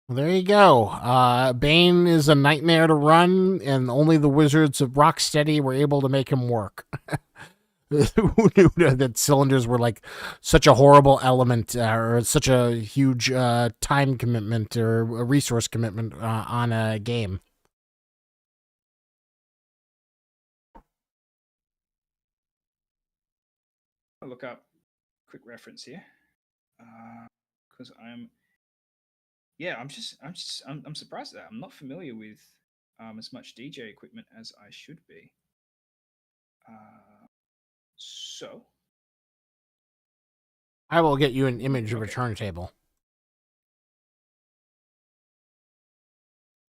Well, there you go. Bane is a nightmare to run, and only the wizards of Rocksteady were able to make him work. Who knew that cylinders were like such a horrible element or such a huge time commitment or a resource commitment on a game?
I'll look up quick reference here because I'm surprised at that. I'm not familiar with as much DJ equipment as I should be. So
I will get you an image of a turntable.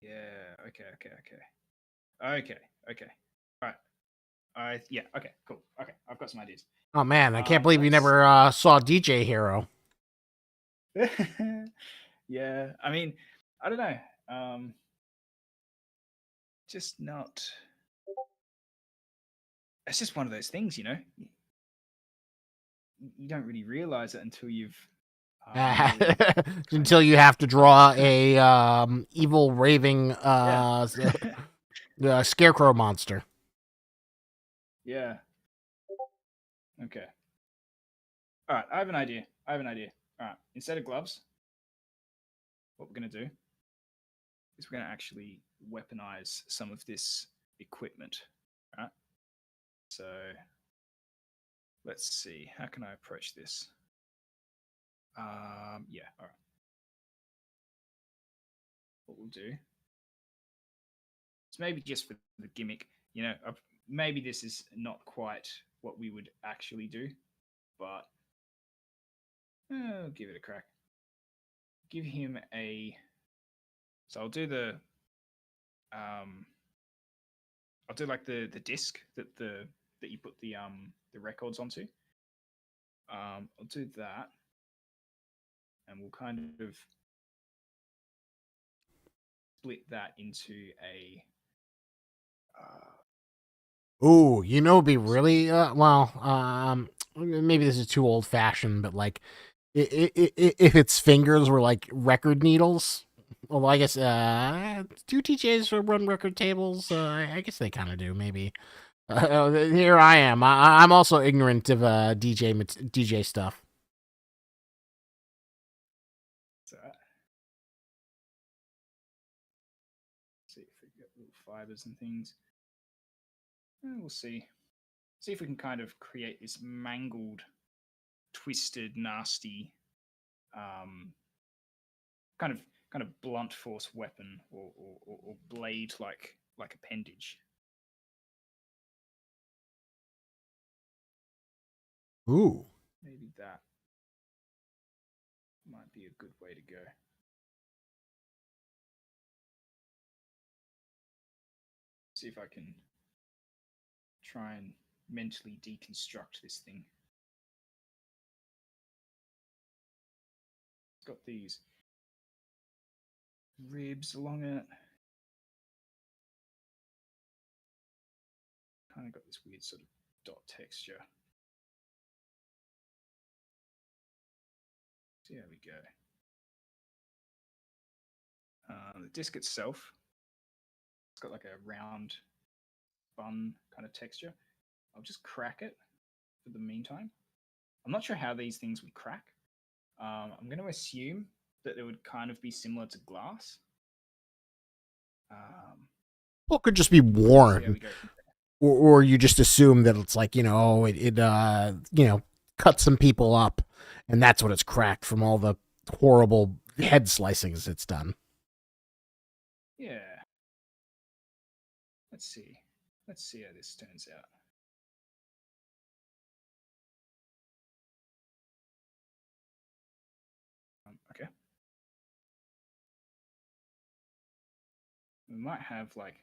Yeah. Okay. All right. Yeah. Okay. Cool. Okay. I've got some ideas.
Oh man, I can't believe you never saw DJ Hero.
Yeah. I mean, I don't know. Just not. It's just one of those things, You don't really realize it until you've.
Until you have to draw a evil raving scarecrow monster.
Yeah. Okay. All right. I have an idea. All right. Instead of gloves, what we're going to do is we're going to actually weaponize some of this equipment. All right. So let's see. How can I approach this? Yeah. All right. What we'll do is maybe just for the gimmick, maybe this is not quite what we would actually do, but I'll give it a crack. Give him a. So I'll do the. I'll do like the disc that you put the records onto. I'll do that, and we'll kind of split that into a.
Ooh, it'd be really maybe this is too old fashioned, but like, if its fingers were like record needles. Well, I guess do DJs run record tables? I guess they kind of do. Maybe. Here I am. I'm also ignorant of DJ stuff.
So, see if we get little fibers and things. We'll see. See if we can kind of create this mangled, twisted, nasty, kind of blunt force weapon or blade like appendage.
Ooh.
Maybe that might be a good way to go. See if I can try and mentally deconstruct this thing. It's got these ribs along it. Kind of got this weird sort of dot texture. So there we go. The disc itself, it's got like a round bun kind of texture. I'll just crack it for the meantime. I'm not sure how these things would crack. I'm going to assume that they would kind of be similar to glass.
Well, it could just be worn. Or you just assume that it's like, it cut some people up, and that's what it's cracked from all the horrible head slicings it's done.
Yeah. let's see. Let's see how this turns out. Okay. We might have like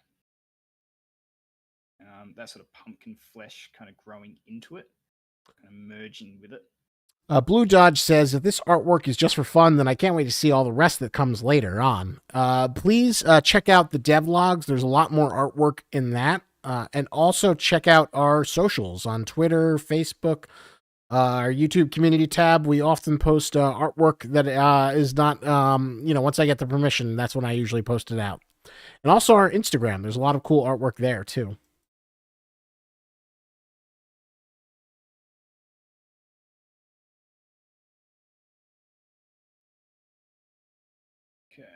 that sort of pumpkin flesh kind of growing into it, kind of merging with it.
Blue Dodge says, if this artwork is just for fun, then I can't wait to see all the rest that comes later on. Please check out the devlogs. There's a lot more artwork in that. And also check out our socials on Twitter, Facebook, our YouTube community tab. We often post artwork that is not, once I get the permission, that's when I usually post it out. And also our Instagram. There's a lot of cool artwork there, too.
Okay.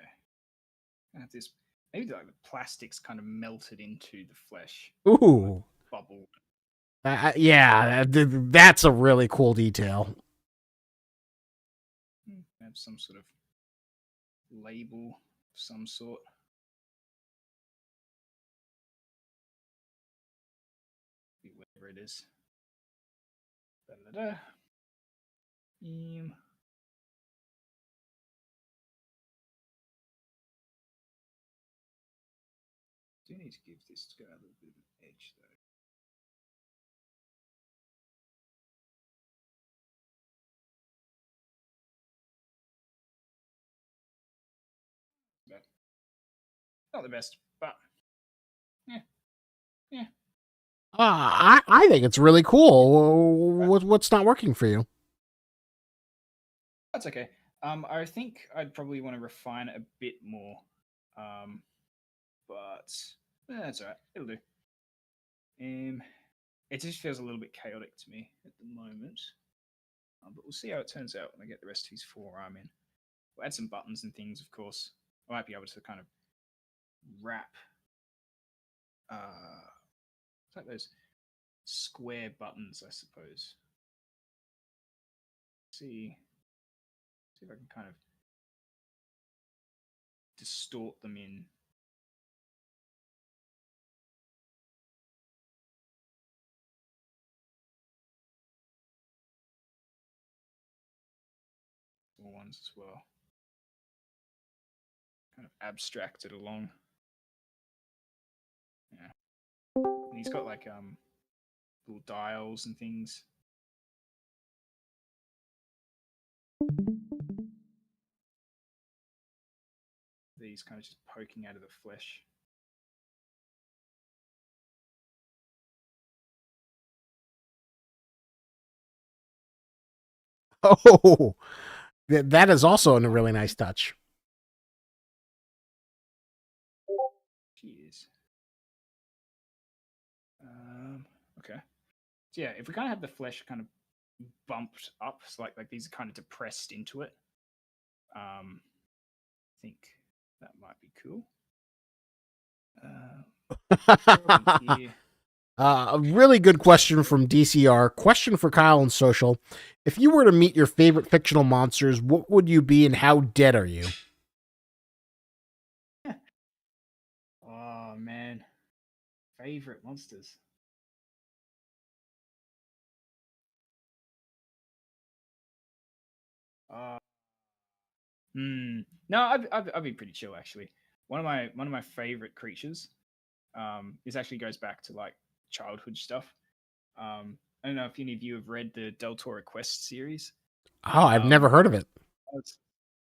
I have this. Maybe like the plastic's kind of melted into the flesh.
Ooh.
Like bubble.
Yeah, that's a really cool detail.
Have some sort of label of some sort. Whatever it is. Da-da-da. Do need to give this guy a little bit of an edge though. But not the best, but yeah.
I think it's really cool. What's not working for you?
That's okay. I think I'd probably want to refine it a bit more. But that's alright. It'll do. It just feels a little bit chaotic to me at the moment. But we'll see how it turns out when I get the rest of his forearm in. We'll add some buttons and things, of course. I might be able to kind of wrap it's like those square buttons, I suppose. See if I can kind of distort them in. Small ones as well. Kind of abstract it along. Yeah. And he's got like little dials and things. These kind of just poking out of the flesh.
Oh, that is also a really nice touch.
Cheers. Okay. So yeah, if we kind of have the flesh kind of bumped up, so like these are kind of depressed into it, I think that might be cool.
A really good question from DCR. Question for Kyle and Social. If you were to meet your favorite fictional monsters, what would you be and how dead are you?
Oh, man. Favorite monsters. No, I'd be pretty chill actually. One of my favorite creatures, this actually goes back to like childhood stuff. I don't know if any of you have read the Del Toro Quest series.
Oh, I've never heard of it.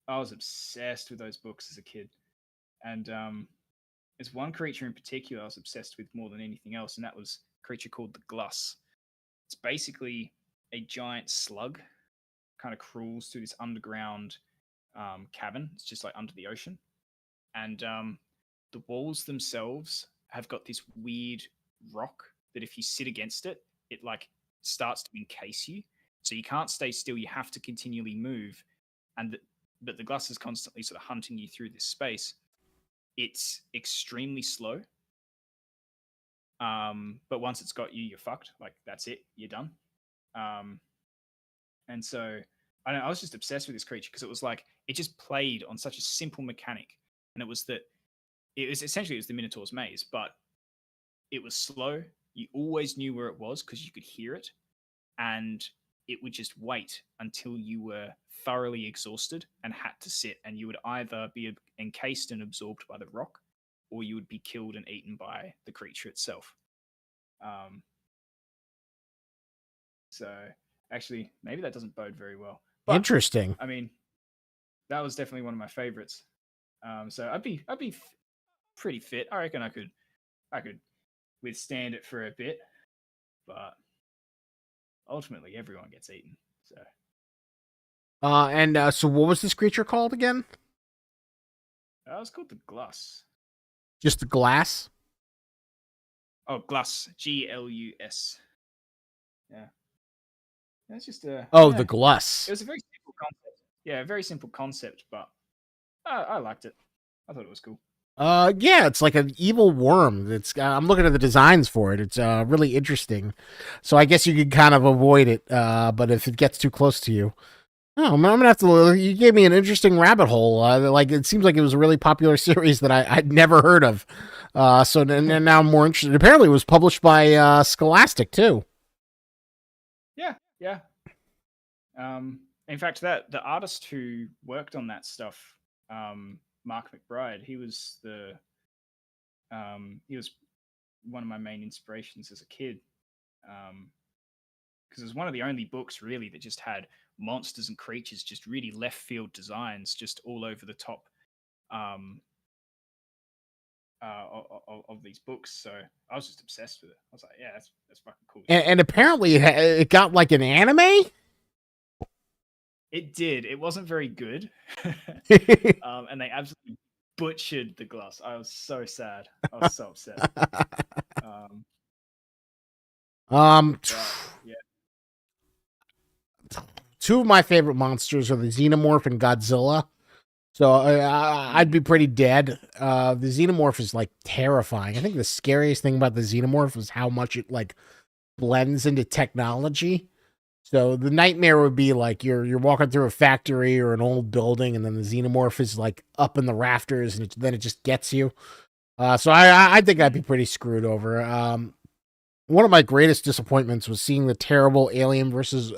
I was obsessed with those books as a kid, and there's one creature in particular I was obsessed with more than anything else, and that was a creature called the Gluss. It's basically a giant slug, kind of crawls through this underground cabin. It's just like under the ocean, and the walls themselves have got this weird rock that if you sit against it, it like starts to encase you. So you can't stay still. You have to continually move, but the glass is constantly sort of hunting you through this space. It's extremely slow. But once it's got you, you're fucked. Like that's it. You're done. And so I was just obsessed with this creature because it was like it just played on such a simple mechanic, and it was essentially the Minotaur's maze, but it was slow. You always knew where it was because you could hear it, and it would just wait until you were thoroughly exhausted and had to sit, and you would either be encased and absorbed by the rock, or you would be killed and eaten by the creature itself. Um, so actually, maybe that doesn't bode very well. But
Interesting.
I mean, that was definitely one of my favorites. So I'd be pretty fit. I reckon I could withstand it for a bit, but ultimately everyone gets eaten. So
So what was this creature called again?
that was called the Glus.
Just the glass?
Oh, Glus, Glus. Yeah, that's just a
Oh,
yeah.
the glass.
It was a very simple concept. Yeah, a very simple concept, but I liked it. I thought it was cool.
Yeah, it's like an evil worm. I'm looking at the designs for it. It's really interesting. So I guess you could kind of avoid it. But if it gets too close to you, oh, I'm gonna have to. You gave me an interesting rabbit hole. Like it seems like it was a really popular series that I'd never heard of. So now I'm more interested. Apparently, it was published by Scholastic too.
Yeah, yeah. In fact, that the artist who worked on that stuff, Mark McBride, he was one of my main inspirations as a kid. Because it was one of the only books really that just had monsters and creatures, just really left field designs, just all over the top um, of these books. So I was just obsessed with it. I was like, yeah, that's fucking cool.
And apparently, it got like an anime.
It did. It wasn't very good, and they absolutely butchered the Gloss. I was so sad. I was so upset. Yeah.
Two of my favorite monsters are the Xenomorph and Godzilla. So I'd be pretty dead. The Xenomorph is like terrifying. I think the scariest thing about the Xenomorph is how much it like blends into technology. So the nightmare would be like you're walking through a factory or an old building, and then the Xenomorph is like up in the rafters, and then it just gets you. So I think I'd be pretty screwed over. One of my greatest disappointments was seeing the terrible Alien versus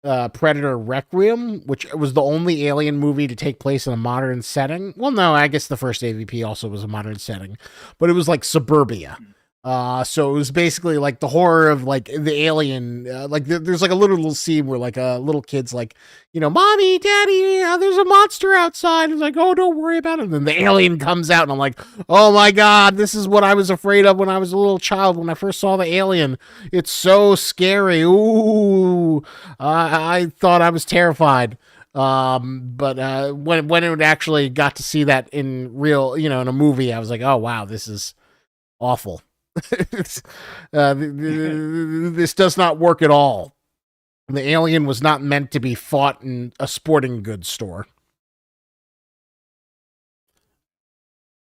Predator Requiem, which was the only Alien movie to take place in a modern setting. Well, no, I guess the first AVP also was a modern setting, but it was like suburbia. So it was basically like the horror of like the alien. Like there's like a little scene where like a little kid's like, mommy, daddy, there's a monster outside. It's like, oh, don't worry about it. And then the alien comes out, and I'm like, oh my god, this is what I was afraid of when I was a little child. When I first saw the alien, it's so scary. Ooh, I thought I was terrified. But when it actually got to see that in real, in a movie, I was like, oh wow, this is awful. This does not work at all. The alien was not meant to be fought in a sporting goods store.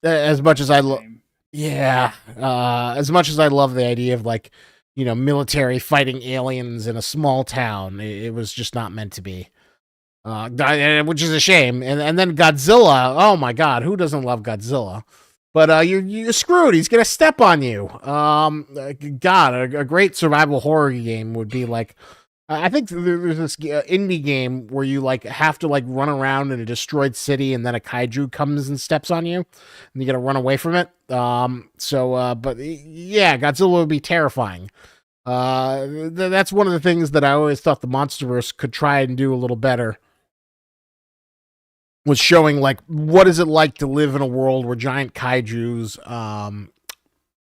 As much as I love, yeah, as much as I love the idea of like, military fighting aliens in a small town, it was just not meant to be. Which is a shame. And then Godzilla. Oh my god, who doesn't love Godzilla? But you're screwed. He's gonna step on you. God, a great survival horror game would be like, I think there's this indie game where you like have to like run around in a destroyed city, and then a kaiju comes and steps on you, and you gotta run away from it. But yeah, Godzilla would be terrifying. That's one of the things that I always thought the MonsterVerse could try and do a little better. Was showing like what is it like to live in a world where giant kaijus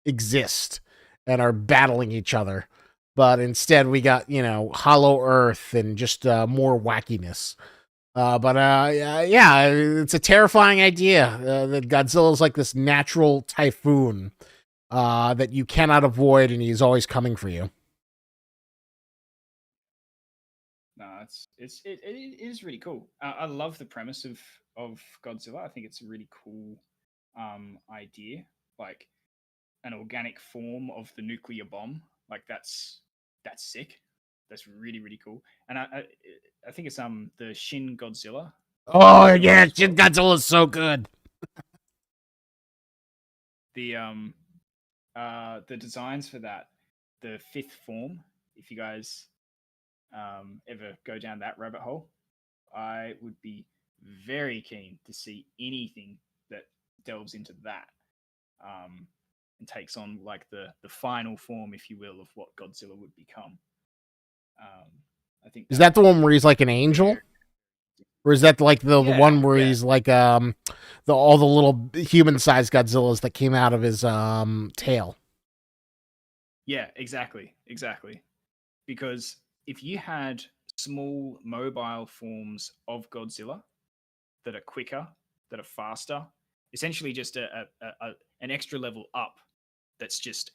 exist and are battling each other, but instead we got Hollow Earth and just more wackiness. Yeah, it's a terrifying idea that Godzilla is like this natural typhoon that you cannot avoid, and he's always coming for you.
No, it is really cool. I love the premise of Godzilla. I think it's a really cool idea, like an organic form of the nuclear bomb. Like that's sick. That's really really cool. And I think it's the Shin Godzilla.
Oh yeah, Shin Godzilla is so good.
The the designs for that, the fifth form, if you guys ever go down that rabbit hole, I would be very keen to see anything that delves into that, and takes on like the final form, if you will, of what Godzilla would become. Um, I think
Is
that
that
would
the
be
one where he's like an angel?
very,
Or is that like the
yeah,
one where
yeah,
he's like all the little human sized Godzillas that came out of his tail?
yeah, exactly. Because if you had small mobile forms of Godzilla that are quicker, that are faster, essentially just an extra level up, that's just,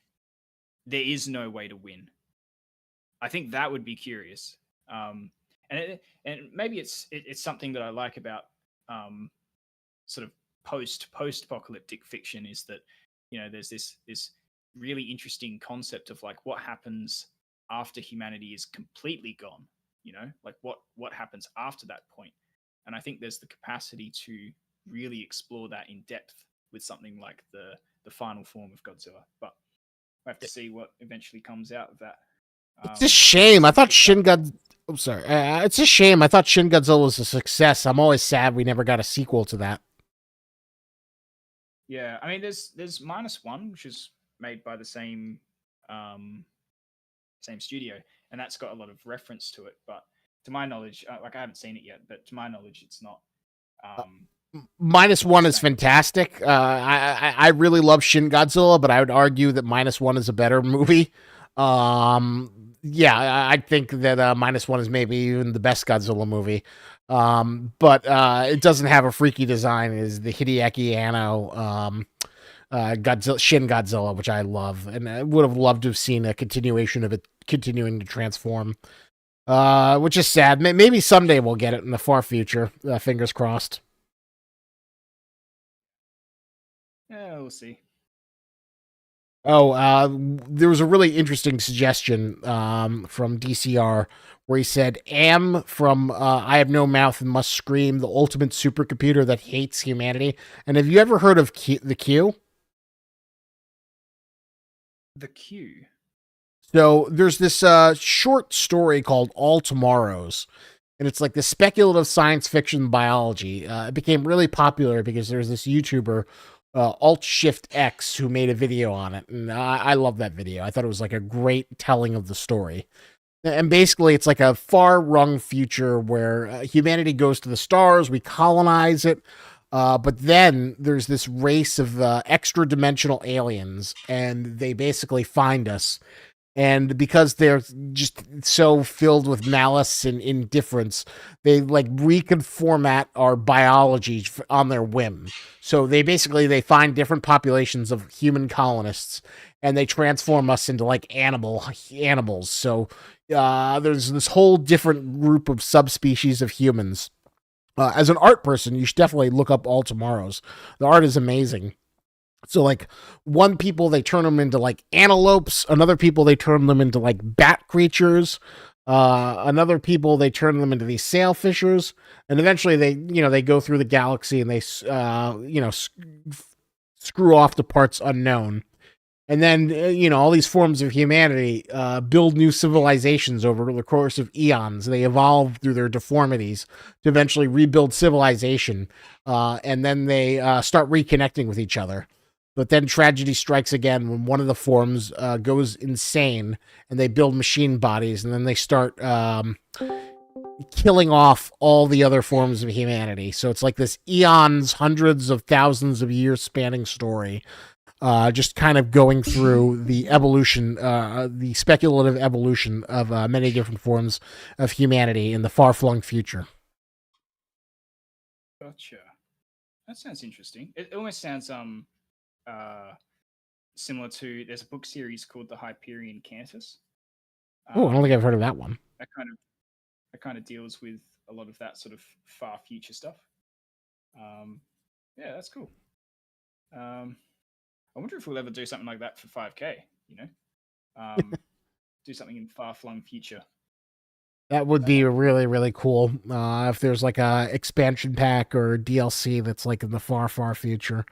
there is no way to win. I think that would be curious. And maybe it's something that I like about sort of post apocalyptic fiction, is that there's this really interesting concept of like what happens after humanity is completely gone. Like what happens after that point. And I think there's the capacity to really explore that in depth with something like the final form of Godzilla. But I have to see what eventually comes out of that.
It's a shame. I
Some
thought
Kickstarter.
Shin God. I'm sorry. It's a shame. I thought Shin Godzilla was a success. I'm always sad we never got a sequel to that.
Yeah, I mean, there's minus one, which is made by the um, same studio, and that's got a lot of reference to it. But to my knowledge, like I haven't seen it yet, but to my knowledge, it's not. Um,
Minus
it's not the
one is
same.
fantastic. I really love Shin Godzilla, but I would argue that minus one is a better movie. Yeah, I think that minus one is maybe even the best Godzilla movie. But it doesn't have a freaky design as the Hideaki Anno Godzilla, Shin Godzilla, which I love, and I would have loved to have seen a continuation of it continuing to transform. Which is sad. Maybe someday we'll get it in the far future. Fingers crossed.
Yeah, we'll see.
Oh, there was a really interesting suggestion from DCR where he said, "Am from I Have No Mouth and Must Scream, the ultimate supercomputer that hates humanity." And have you ever heard of the Q?
The Q.
So there's this short story called All Tomorrows, and it's like the speculative science fiction biology. It became really popular because there's this YouTuber, Alt Shift X, who made a video on it, and I love that video. I thought it was like a great telling of the story. And basically, it's like a far-rung future where humanity goes to the stars, we colonize it, but then there's this race of extra-dimensional aliens, and they basically find us, and because they're just so filled with malice and indifference, they like reformat our biology on their whim. So they find different populations of human colonists, and they transform us into like animals. So there's this whole different group of subspecies of humans. As an art person, you should definitely look up All Tomorrows. The art is amazing. So like one people they turn them into like antelopes, another people they turn them into like bat creatures, another people they turn them into these sailfishers, and eventually they go through the galaxy and they screw off to parts unknown. And then all these forms of humanity build new civilizations over the course of eons. They evolve through their deformities to eventually rebuild civilization, and then they start reconnecting with each other. But then tragedy strikes again when one of the forms goes insane, and they build machine bodies, and then they start killing off all the other forms of humanity. So it's like this eons, hundreds of thousands of years spanning story, just kind of going through the evolution, the speculative evolution of many different forms of humanity in the far-flung future.
Gotcha. That sounds interesting. It almost sounds uh similar to, there's a book series called The Hyperion Cantus.
Oh, I don't think
Um,
I've heard of that one.
that kind of deals with a lot of that sort of far future stuff. Um, yeah, that's cool. Um, I wonder if we'll ever do something like that for 5K. Um, do something in far flung future.
That would
That
be
might be cool.
really, really cool. If there's like a expansion pack or DLC that's like in the far, far future.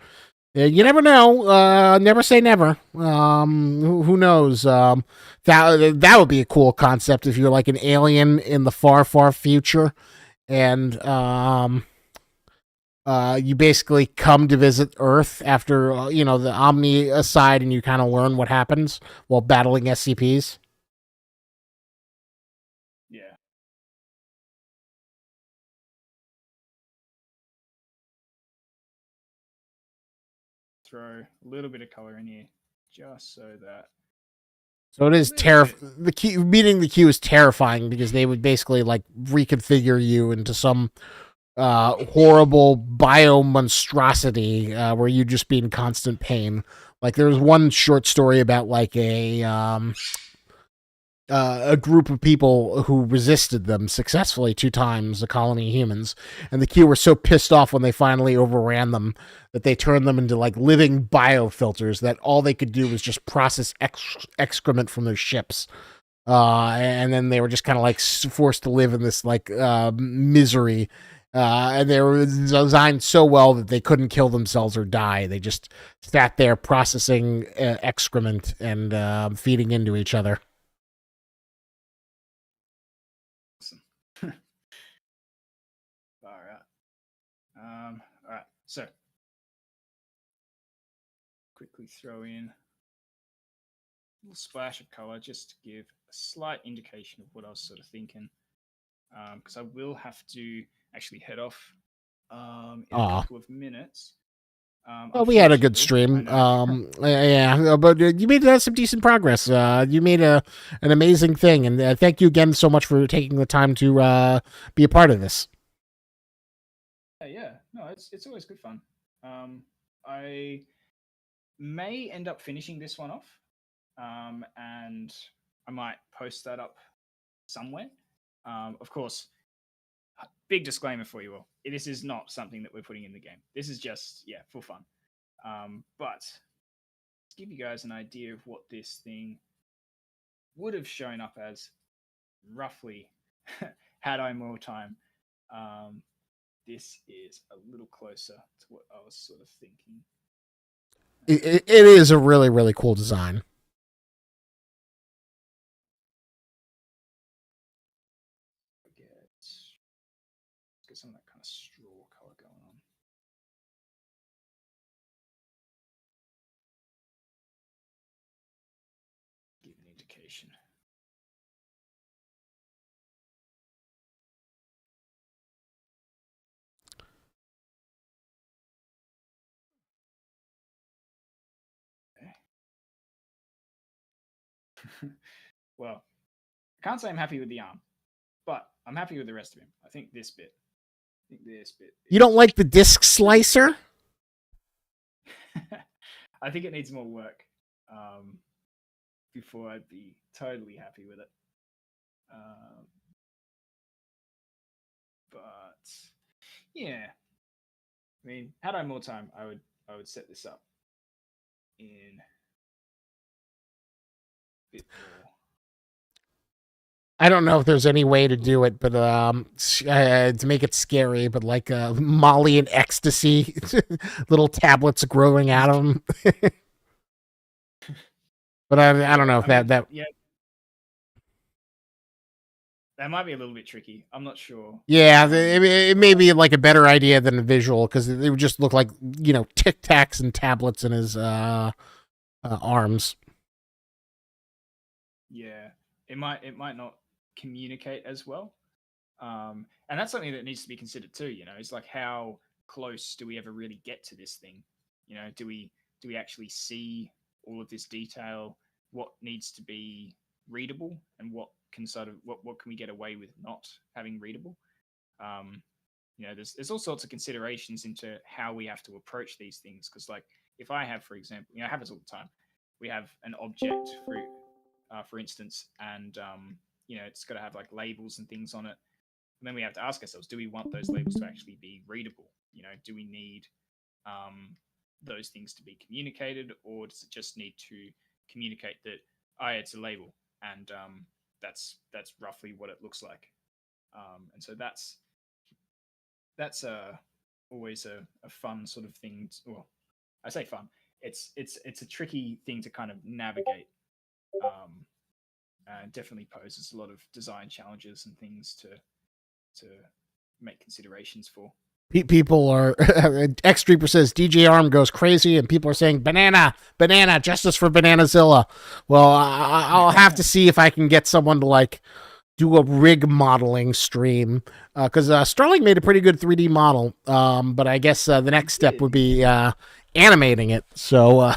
You never know. Never say never. Who knows? That would be a cool concept if you're like an alien in the far, far future, and you basically come to visit Earth after the Omni aside, and you kind of learn what happens while battling SCPs.
Yeah. Throw a little bit of color in here just so that
So it is
little bit.
The key meeting the queue is terrifying because they would basically like reconfigure you into some horrible bio monstrosity where you just be in constant pain. Like there was one short story about like a group of people who resisted them successfully 2 times, a colony of humans, and the Q were so pissed off when they finally overran them that they turned them into like living biofilters that all they could do was just process excrement from their ships. And then they were just kind of like forced to live in this like misery. And they were designed so well that they couldn't kill themselves or die. They just sat there processing excrement and feeding into each other.
Awesome. All right. All right. So quickly throw in a little splash of color just to give a slight indication of what I was sort of thinking. Because I will have to actually head off in a couple of minutes.
Well, we had a good
Unfortunately, I
stream.
know.
Yeah, but you made some decent progress. You made an amazing thing, and thank you again so much for taking the time to be a part of this.
Yeah. No, it's always good fun. I may end up finishing this one off, and I might post that up somewhere. Of course, big disclaimer for you all: this is not something that we're putting in the game. This is just for fun. But to give you guys an idea of what this thing would have shown up as, roughly, had I more time. Um, this is a little closer to what I was sort of thinking.
It is a really, really cool design.
Let's get some of that kind of straw color going on. Give an indication. Well, I can't say I'm happy with the arm, but I'm happy with the rest of him. I think this bit.
You don't like the disc slicer?
I think it needs more work before I'd be totally happy with it. But yeah, I mean, had I more time, I would set this up in a bit more.
I don't know if there's any way to do it, but to make it scary, but like Molly and ecstasy, little tablets growing out of them. But I don't know if that
yeah, that might be a little bit tricky. I'm not sure.
Yeah, it may be like a better idea than a visual because it would just look like Tic Tacs and tablets in his arms.
Yeah, it might not communicate as well, and that's something that needs to be considered too. It's like, how close do we ever really get to this thing? Do we actually see all of this detail? What needs to be readable, and what can what can we get away with not having readable? Um, there's all sorts of considerations into how we have to approach these things. Because, like, if I have, for example, I have this all the time. We have an object for instance, and it's got to have like labels and things on it. And then we have to ask ourselves, do we want those labels to actually be readable? Do we need those things to be communicated, or does it just need to communicate that it's a label, and that's roughly what it looks like? And so that's always a fun sort of thing. Well, I say fun. It's a tricky thing to kind of navigate. Um, Definitely poses a lot of design challenges and things to make considerations for.
People are X3 says DJ Arm goes crazy, and people are saying banana, justice for Bananazilla. Well, I'll have to see if I can get someone to like do a rig modeling stream because Sterling made a pretty good 3D model, but I guess the next step would be animating it. So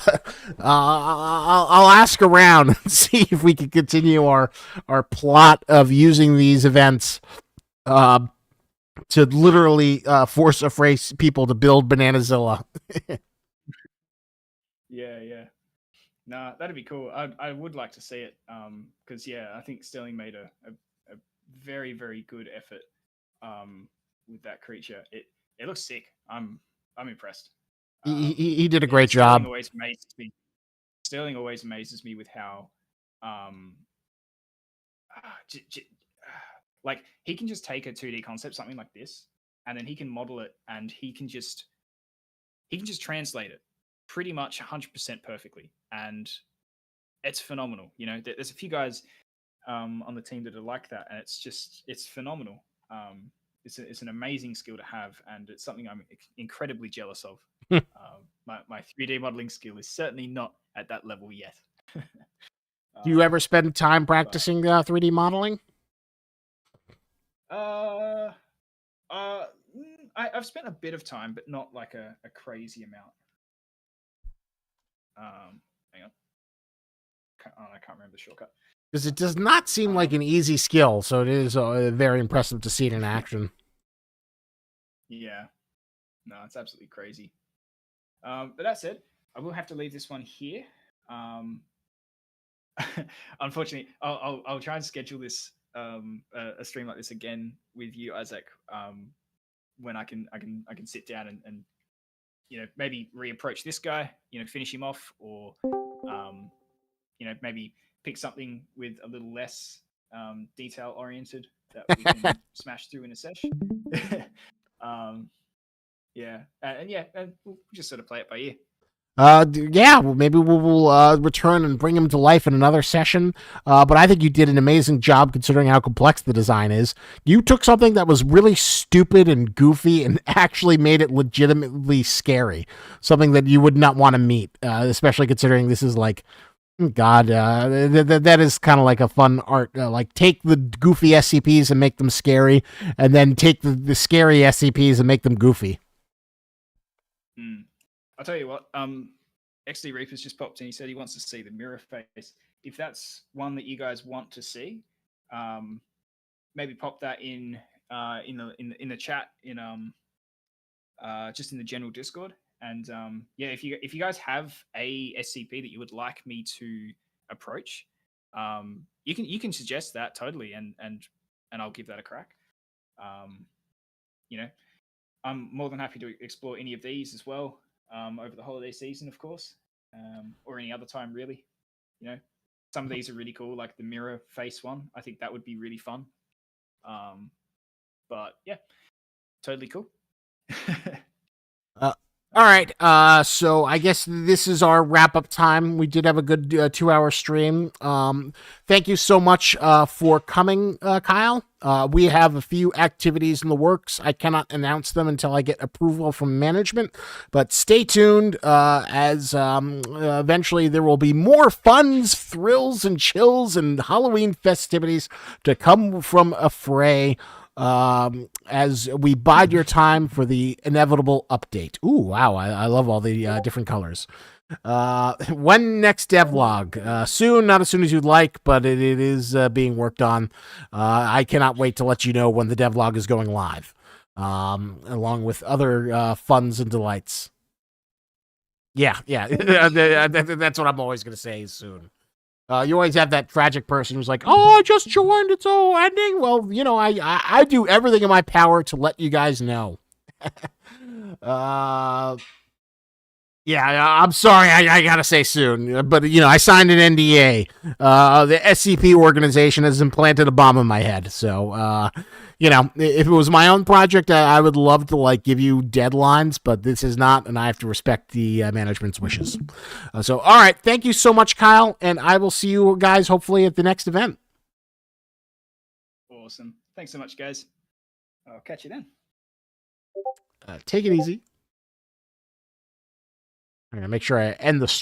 I'll ask around and see if we can continue our plot of using these events to literally force phrase people to build Bananazilla.
Yeah. Nah, that'd be cool. I would like to see it. Because I think Sterling made a very, very good effort with that creature. It looks sick. I'm impressed.
He did a great job.
Sterling always amazes me with how like he can just take a 2D concept, something like this, and then he can model it, and he can just translate it pretty much 100% perfectly, and it's phenomenal. You know, there's a few guys on the team that are like that, and it's phenomenal. It's an amazing skill to have, and it's something I'm incredibly jealous of. My 3D modeling skill is certainly not at that level yet.
Do you ever spend time practicing 3D modeling?
I've spent a bit of time, but not like a crazy amount. Hang on. I can't remember the shortcut.
Because it does not seem like an easy skill, so it is very impressive to see it in action.
Yeah. No, it's absolutely crazy. But that said, I will have to leave this one here. Unfortunately, I'll try and schedule this a stream like this again with you, Isaac. When I can sit down and maybe reapproach this guy, finish him off, or maybe pick something with a little less detail oriented that we can smash through in a sesh. And we'll just sort of play it by ear.
Well, maybe we'll return and bring him to life in another session. But I think you did an amazing job considering how complex the design is. You took something that was really stupid and goofy and actually made it legitimately scary. Something that you would not want to meet, especially considering this is like, God, that is kind of like a fun art. Like take the goofy SCPs and make them scary, and then take the scary SCPs and make them goofy.
I'll tell you what, XD Reaper's just popped in. He said he wants to see the mirror face. If that's one that you guys want to see, maybe pop that in the chat just in the general Discord. And if you guys have a SCP that you would like me to approach, you can suggest that totally, and I'll give that a crack. I'm more than happy to explore any of these as well. Over the holiday season, of course, or any other time, really. Some of these are really cool, like the mirror face one. I think that would be really fun. But yeah, totally cool.
All right, so I guess this is our wrap-up time. We did have a good 2-hour stream. Thank you so much for coming, Kyle. We have a few activities in the works. I cannot announce them until I get approval from management, but stay tuned as eventually there will be more funs, thrills, and chills and Halloween festivities to come from a fray. As we bide your time for the inevitable update. Ooh, wow, I love all the different colors. When next devlog? Soon, not as soon as you'd like, but it is being worked on. I cannot wait to let you know when the devlog is going live, along with other funs and delights. Yeah, that's what I'm always going to say soon. You always have that tragic person who's like, "Oh, I just joined. It's all ending." Well, I do everything in my power to let you guys know. Yeah, I'm sorry. I gotta say soon, but I signed an NDA. The SCP organization has implanted a bomb in my head. So, if it was my own project, I would love to give you deadlines, but this is not, and I have to respect the management's wishes. So, all right, thank you so much, Kyle, and I will see you guys hopefully at the next event.
Awesome. Thanks so much, guys. I'll catch you then.
Take it easy. I'm gonna make sure I end the